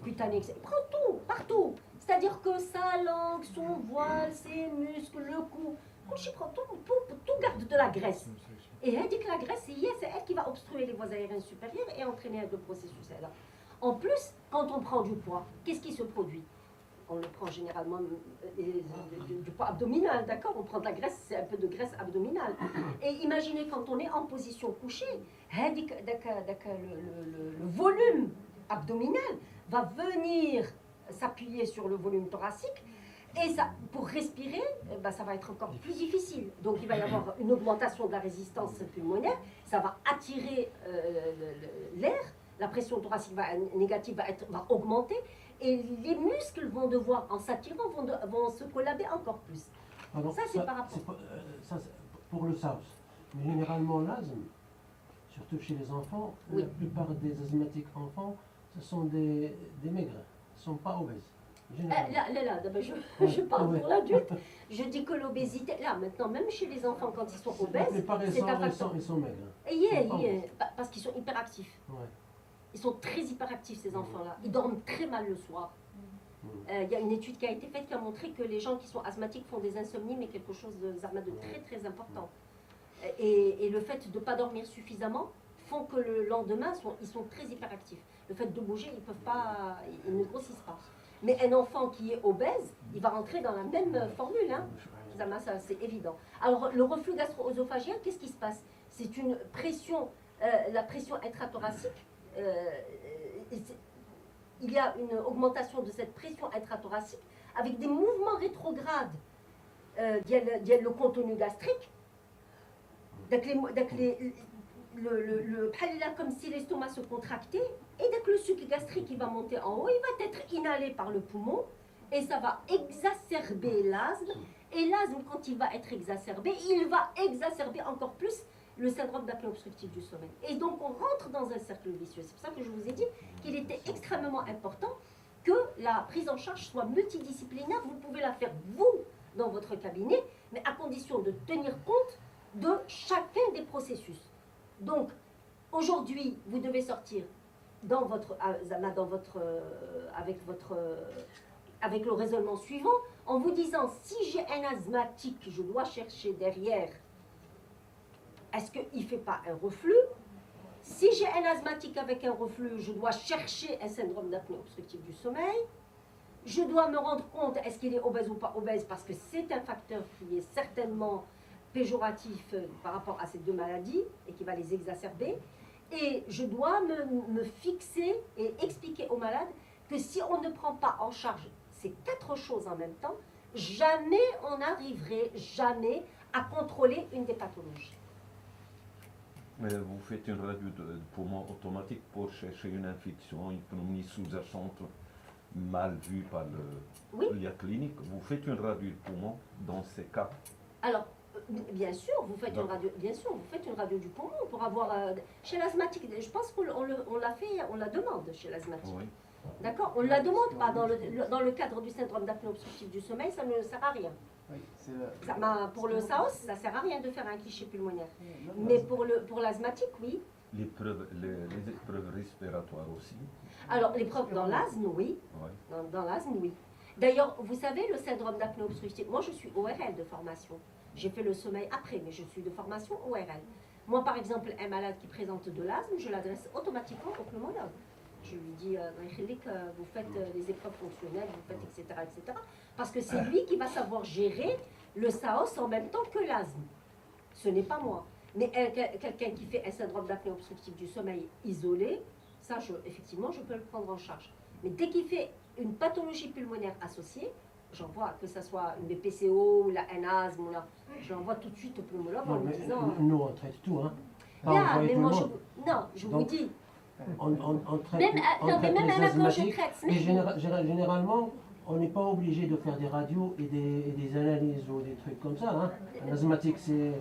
A: cutané, il prend tout, partout. C'est-à-dire que sa langue, son voile, ses muscles, le cou, tout garde de la graisse. Et elle dit que la graisse, c'est elle qui va obstruer les voies aériennes supérieures et entraîner un processus là. En plus, quand on prend du poids, qu'est-ce qui se produit? On le prend généralement du poids abdominal, d'accord? On prend de la graisse, c'est un peu de graisse abdominale. Et imaginez quand on est en position couchée, le volume abdominal va venir s'appuyer sur le volume thoracique. Et ça, pour respirer, ça va être encore plus difficile. Donc il va y avoir une augmentation de la résistance pulmonaire, ça va attirer l'air, la pression thoracique négative va augmenter, et les muscles vont devoir, en s'attirant, vont se collaber encore plus.
J: Alors,
A: ça, c'est par rapport.
J: Ça, pour le SAOS. Mais généralement, l'asthme, surtout chez les enfants,
A: oui.
J: La plupart des asthmatiques enfants, ce sont des maigres, ils ne sont pas obèses.
A: Je parle pour l'adulte. Je dis que l'obésité, là maintenant, même chez les enfants, quand ils sont obèses,
J: c'est un facteur. Ils sont maigres.
A: Parce qu'ils sont hyperactifs.
J: Ouais.
A: Ils sont très hyperactifs, ces enfants-là. Ils dorment très mal le soir. Il y a une étude qui a été faite qui a montré que les gens qui sont asthmatiques font des insomnies, mais quelque chose de très très important. Et le fait de ne pas dormir suffisamment font que le lendemain, ils sont très hyperactifs. Le fait de bouger, ils ne grossissent pas. Mais un enfant qui est obèse, il va rentrer dans la même formule. Hein. Ça, c'est évident. Alors, le reflux gastro-œsophagien, qu'est-ce qui se passe? C'est une pression, la pression intrathoracique. Il y a une augmentation de cette pression intrathoracique avec des mouvements rétrogrades le contenu gastrique. Comme si l'estomac se contractait, et dès que le sucre gastrique il va monter en haut, il va être inhalé par le poumon et ça va exacerber l'asthme. Et l'asthme, quand il va être exacerbé, il va exacerber encore plus le syndrome d'apnée obstructive du sommeil. Et donc on rentre dans un cercle vicieux. C'est pour ça que je vous ai dit qu'il était extrêmement important que la prise en charge soit multidisciplinaire. Vous pouvez la faire vous dans votre cabinet, mais à condition de tenir compte de chacun des processus. Donc, aujourd'hui, vous devez sortir avec le raisonnement suivant, en vous disant, si j'ai un asthmatique, je dois chercher derrière, est-ce qu'il ne fait pas un reflux? Si j'ai un asthmatique avec un reflux, je dois chercher un syndrome d'apnée obstructive du sommeil. Je dois me rendre compte, est-ce qu'il est obèse ou pas obèse, parce que c'est un facteur qui est certainement péjoratif par rapport à ces deux maladies et qui va les exacerber. Et je dois me fixer et expliquer aux malades que si on ne prend pas en charge ces 4 choses en même temps, jamais on n'arriverait à contrôler une des pathologies.
I: Mais vous faites une radio de poumon automatique pour chercher une infection, une pneumonie sous-jacente mal vue par la clinique. Vous faites une radio de poumon dans ces cas?
A: Alors, bien sûr, vous faites une radio du poumon pour avoir chez l'asthmatique. Je pense qu'on la demande chez l'asthmatique. Oui. D'accord, on ne la demande pas dans le cadre du syndrome d'apnée obstructive du sommeil, ça ne sert à rien.
G: Oui,
A: pour le SAOS, ça ne sert à rien de faire un cliché pulmonaire. Mais pour l'asthmatique, oui.
I: Les épreuves respiratoires aussi.
A: Alors, l'épreuve dans l'asthme, oui. Ouais. Dans l'asthme, oui. D'ailleurs, vous savez, le syndrome d'apnée obstructive, moi je suis ORL de formation. J'ai fait le sommeil après, mais je suis de formation ORL. Moi, par exemple, un malade qui présente de l'asthme, je l'adresse automatiquement au pneumologue. Je lui dis, vous faites les épreuves fonctionnelles, vous faites, etc., etc. Parce que c'est lui qui va savoir gérer le SAOS en même temps que l'asthme. Ce n'est pas moi. Mais quelqu'un qui fait un syndrome d'apnée obstructive du sommeil isolé, ça, effectivement, je peux le prendre en charge. Mais dès qu'il fait une pathologie pulmonaire associée, j'envoie, que ce soit une BPCO ou la NASM, j'envoie tout de suite au pneumologue en lui disant...
J: Nous, on traite tout, hein.
A: Là, mais moi, je vous dis...
J: On traite,
A: même,
J: on traite
A: même
J: les asthmatiques,
A: mais
J: généralement, on n'est pas obligé de faire des radios et des analyses ou des trucs comme ça. Hein. Un asthmatique, c'est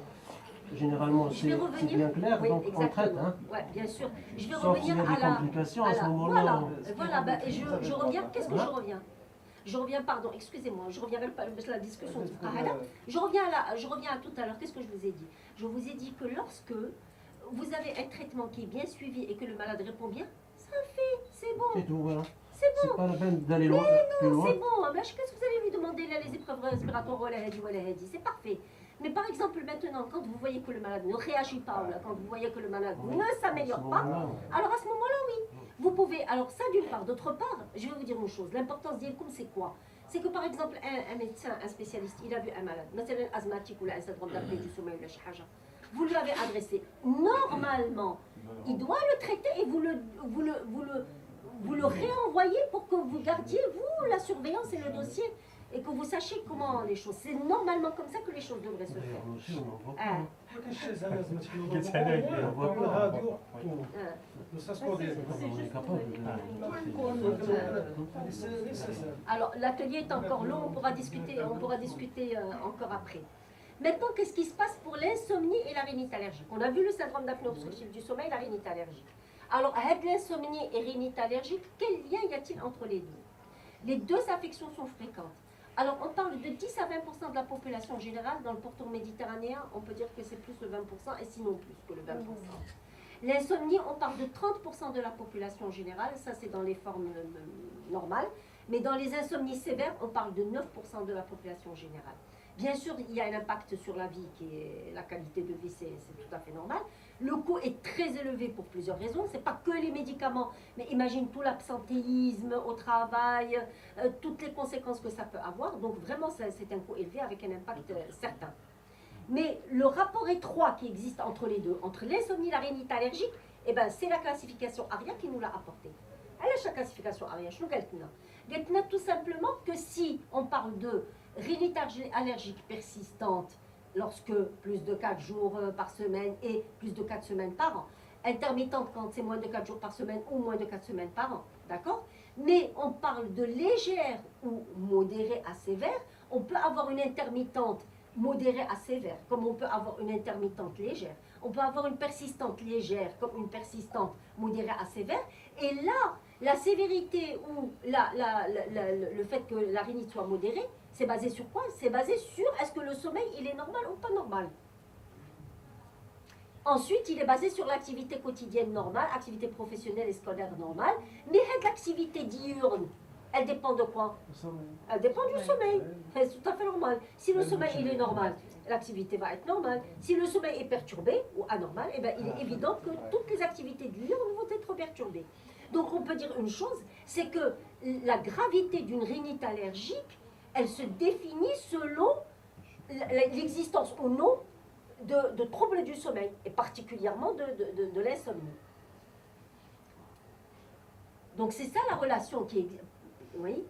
J: généralement c'est bien clair, oui, donc exactement. On traite. Hein.
A: Oui, bien sûr. Je vais
J: Sauf
A: revenir
J: s'il y a des complications à ce moment-là.
A: Voilà, bah, je reviens. Qu'est-ce que je reviens? Je reviens, pardon, excusez-moi, je reviens à la discussion de je reviens à tout à l'heure. Qu'est-ce que je vous ai dit? Je vous ai dit que lorsque vous avez un traitement qui est bien suivi et que le malade répond bien, ça fait, c'est bon.
J: C'est tout, voilà.
A: C'est bon.
J: C'est pas la peine d'aller loin.
A: Mais non, c'est bon. Là, qu'est-ce que vous allez lui demander là, les épreuves respiratoires ou la hadi, c'est parfait. Mais par exemple, maintenant, quand vous voyez que le malade ne réagit pas, ou là, quand vous voyez que le malade ne s'améliore pas, alors à ce moment-là, oui, vous pouvez. Alors ça, d'une part. D'autre part, je vais vous dire une chose. L'importance d'IELCOM, c'est quoi? C'est que par exemple, un médecin, un spécialiste, il a vu un malade, مثلا asthmatique ou un syndrome d'apnée du sommeil ou la chihaja. Vous lui avez adressé. Normalement, il doit le traiter et vous le réenvoyez pour que vous gardiez, vous, la surveillance et le dossier, et que vous sachiez comment les choses. C'est normalement comme ça que les choses devraient se faire. Alors, l'atelier est encore long, on pourra discuter encore après. Maintenant, qu'est-ce qui se passe pour l'insomnie et la rhinite allergique? On a vu le syndrome d'apnée obstructive du sommeil, la rhinite allergique. Alors, avec l'insomnie et rhinite allergique, quel lien y a-t-il entre les deux? Les deux affections sont fréquentes. Alors, on parle de 10 à 20% de la population générale. Dans le pourtour méditerranéen, on peut dire que c'est plus le 20%, et sinon plus que le 20%. L'insomnie, on parle de 30% de la population générale. Ça, c'est dans les formes normales. Mais dans les insomnies sévères, on parle de 9% de la population générale. Bien sûr, il y a un impact sur la vie, qui est la qualité de vie, c'est tout à fait normal. Le coût est très élevé pour plusieurs raisons. Ce n'est pas que les médicaments, mais imagine tout l'absentéisme au travail, toutes les conséquences que ça peut avoir. Donc vraiment, c'est un coût élevé avec un impact certain. Mais le rapport étroit qui existe entre les deux, entre l'insomnie et la rhinite allergique, eh ben, c'est la classification ARIA qui nous l'a apporté. Elle est la classification ARIA, je nous tout simplement que si on parle de rhinite allergique persistante, lorsque plus de 4 jours par semaine et plus de 4 semaines par an. Intermittente quand c'est moins de 4 jours par semaine ou moins de 4 semaines par an. D'accord? Mais on parle de légère ou modérée à sévère. On peut avoir une intermittente modérée à sévère, comme on peut avoir une intermittente légère. On peut avoir une persistante légère, comme une persistante modérée à sévère. Et là, la sévérité ou le fait que la rhinite soit modérée, c'est basé sur quoi? C'est basé sur est-ce que le sommeil il est normal ou pas normal. Ensuite, il est basé sur l'activité quotidienne normale, activité professionnelle et scolaire normale. Mais l'activité diurne, elle dépend de quoi? Elle dépend du sommeil. C'est tout à fait normal. Si le sommeil il est normal, l'activité va être normale. Si le sommeil est perturbé ou anormal, eh ben, il est évident que toutes les activités diurnes vont être perturbées. Donc on peut dire une chose, c'est que la gravité d'une rhinite allergique, elle se définit selon l'existence ou non de troubles du sommeil, et particulièrement de l'insomnie. Donc c'est ça la relation qui existe. Oui.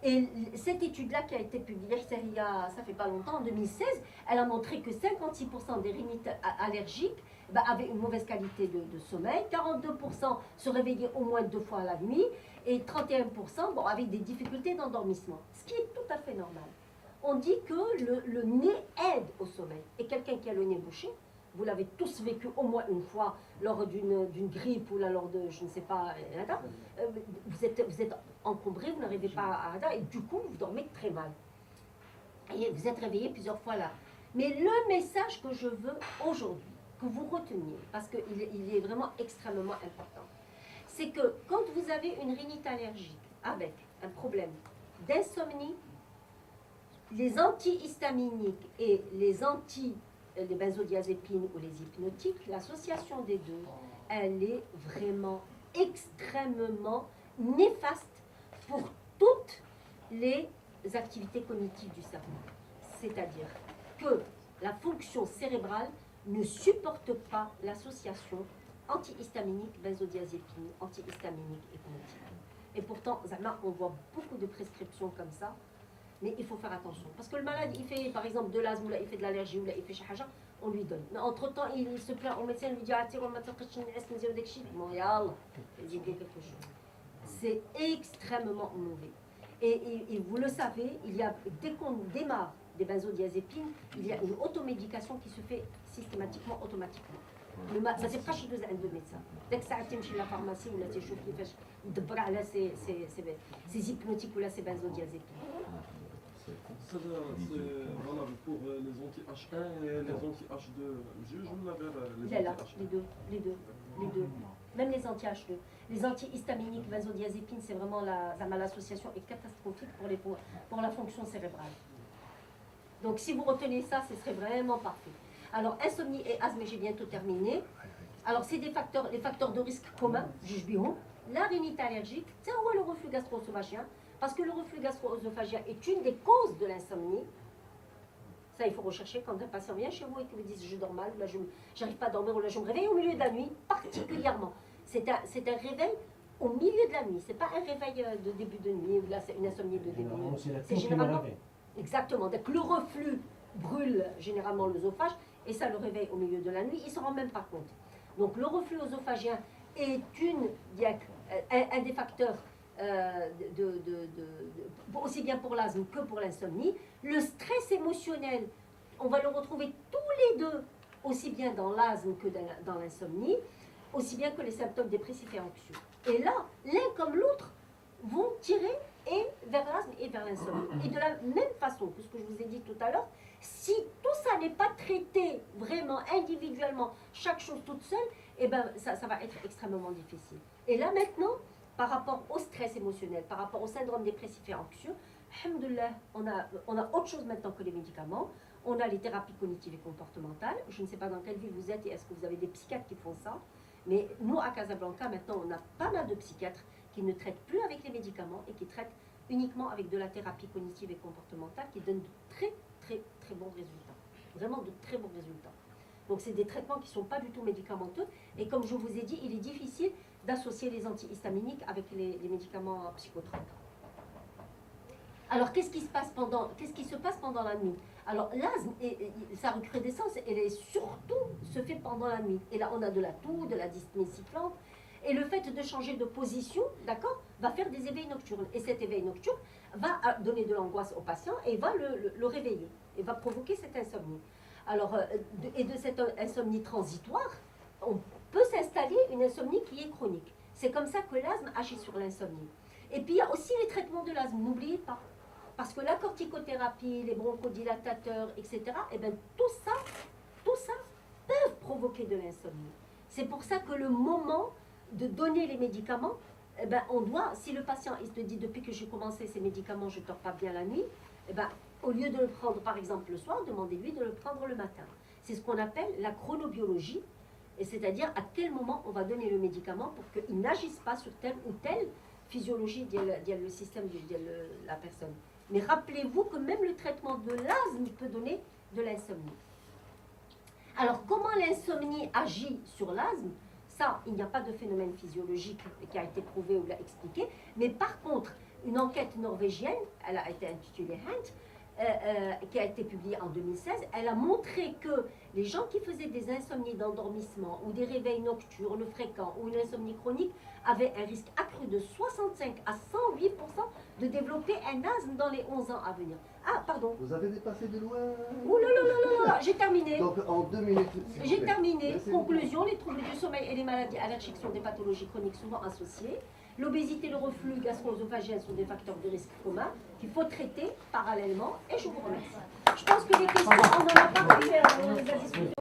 A: Et cette étude-là qui a été publiée, ça fait pas longtemps, en 2016, elle a montré que 56% des rhinites allergiques avaient une mauvaise qualité de sommeil, 42% se réveillaient au moins 2 fois à la nuit, et 31% avaient des difficultés d'endormissement, ce qui est tout à fait normal. On dit que le nez aide au sommeil. Et quelqu'un qui a le nez bouché, vous l'avez tous vécu au moins une fois lors d'une grippe ou lors de, je ne sais pas, vous êtes encombré, vous n'arrivez pas à et du coup, vous dormez très mal. Et vous êtes réveillé plusieurs fois là. Mais le message que je veux aujourd'hui, que vous reteniez, parce qu'il est vraiment extrêmement important, c'est que quand vous avez une rhinite allergique avec un problème d'insomnie, les antihistaminiques et les benzodiazépines ou les hypnotiques, l'association des deux, elle est vraiment extrêmement néfaste pour toutes les activités cognitives du cerveau. C'est-à-dire que la fonction cérébrale ne supporte pas l'association antihistaminique, benzodiazépine, antihistaminique, hypnotique. Et pourtant, on voit beaucoup de prescriptions comme ça. Mais il faut faire attention. Parce que le malade, il fait par exemple de l'asthme, il fait de l'allergie, ou il fait chahaja, on lui donne. Mais entre-temps, il se plaint au médecin, il lui dit « Bon, yallah, j'ai quelque chose. » C'est extrêmement mauvais. Et vous le savez, dès qu'on démarre des benzodiazépines, il y a une automédication qui se fait systématiquement, automatiquement. ما تبقاش يدوز عند الميدسان داك الساعه تمشي لافارماسي ولا تيشوف كيفاش يدبر على سي زيبنوتيك ولا سي بنزوديازيبين.
K: C'est valable pour les anti-H1 et les anti-H2. Juge ou les
A: là, les deux. Même les anti-H2. Les antihistaminiques, benzodiazépines, c'est vraiment l'association est catastrophique pour la fonction cérébrale. Donc si vous retenez ça, ce serait vraiment parfait. Alors, insomnie et asthme, j'ai bientôt terminé. Alors, c'est les facteurs de risque communs, juge Biron. La rhinite allergique, c'est le reflux gastro-œsophagien, parce que le reflux gastro-œsophagien est une des causes de l'insomnie. Ça, il faut rechercher quand un patient vient chez vous et qu'il vous dise je dors mal, ou là, je n'arrive pas à dormir, ou là, je me réveille au milieu de la nuit, particulièrement. C'est un réveil au milieu de la nuit. Ce n'est pas un réveil de début de nuit, ou là, c'est une insomnie de début de nuit. C'est généralement. Exactement. Donc, le reflux brûle généralement l'œsophage. Et ça le réveille au milieu de la nuit, il ne s'en rend même pas compte. Donc le reflux œsophagien est un des facteurs aussi bien pour l'asthme que pour l'insomnie. Le stress émotionnel, on va le retrouver tous les deux, aussi bien dans l'asthme que dans l'insomnie, aussi bien que les symptômes dépressifs et anxieux. Et là, l'un comme l'autre vont tirer vers l'asthme et vers l'insomnie. Et de la même façon que ce que je vous ai dit tout à l'heure, si tout ça n'est pas traité vraiment individuellement, chaque chose toute seule, eh ben, ça va être extrêmement difficile. Et là maintenant, par rapport au stress émotionnel, par rapport au syndrome dépressif et anxieux, alhamdoulilah, on a autre chose maintenant que les médicaments. On a les thérapies cognitives et comportementales. Je ne sais pas dans quelle ville vous êtes et est-ce que vous avez des psychiatres qui font ça. Mais nous, à Casablanca, maintenant, on a pas mal de psychiatres qui ne traitent plus avec les médicaments et qui traitent uniquement avec de la thérapie cognitive et comportementale qui donne de très bons résultats. Vraiment de très bons résultats. Donc c'est des traitements qui ne sont pas du tout médicamenteux. Et comme je vous ai dit, il est difficile d'associer les antihistaminiques avec les médicaments psychotropes. Alors qu'est-ce qui se passe pendant la nuit? Alors l'asthme, sa recrudescence, se fait pendant la nuit. Et là on a de la toux, de la dyspnée sifflante. Et le fait de changer de position, d'accord, va faire des éveils nocturnes. Et cet éveil nocturne va donner de l'angoisse au patient et va le réveiller. Et va provoquer cette insomnie. Alors, de cette insomnie transitoire, on peut s'installer une insomnie qui est chronique. C'est comme ça que l'asthme agit sur l'insomnie. Et puis, il y a aussi les traitements de l'asthme, n'oubliez pas. Parce que la corticothérapie, les bronchodilatateurs, etc., eh bien, tout ça peut provoquer de l'insomnie. C'est pour ça que le moment de donner les médicaments, eh ben, on doit, si le patient il se dit depuis que j'ai commencé ces médicaments, je ne dors pas bien la nuit, eh ben, au lieu de le prendre par exemple le soir, demandez-lui de le prendre le matin. C'est ce qu'on appelle la chronobiologie, et c'est-à-dire à quel moment on va donner le médicament pour qu'il n'agisse pas sur telle ou telle physiologie du système de la personne. Mais rappelez-vous que même le traitement de l'asthme peut donner de l'insomnie. Alors comment l'insomnie agit sur l'asthme? Ça, il n'y a pas de phénomène physiologique qui a été prouvé ou l'a expliqué. Mais par contre, une enquête norvégienne, elle a été intitulée HANT, qui a été publiée en 2016, elle a montré que les gens qui faisaient des insomnies d'endormissement ou des réveils nocturnes fréquents ou une insomnie chronique avaient un risque accru de 65 à 108% de développer un asthme dans les 11 ans à venir. Ah, pardon.
L: Vous avez dépassé de loin.
A: Ouh là là là là, j'ai terminé.
L: Donc en 2 minutes.
A: J'ai terminé. Conclusion, les troubles du sommeil et les maladies allergiques sont des pathologies chroniques souvent associées. L'obésité et le reflux gastro-œsophagien sont des facteurs de risque communs qu'il faut traiter parallèlement. Et je vous remercie. Je pense que les questions, on en a pas parlé dans la discussion.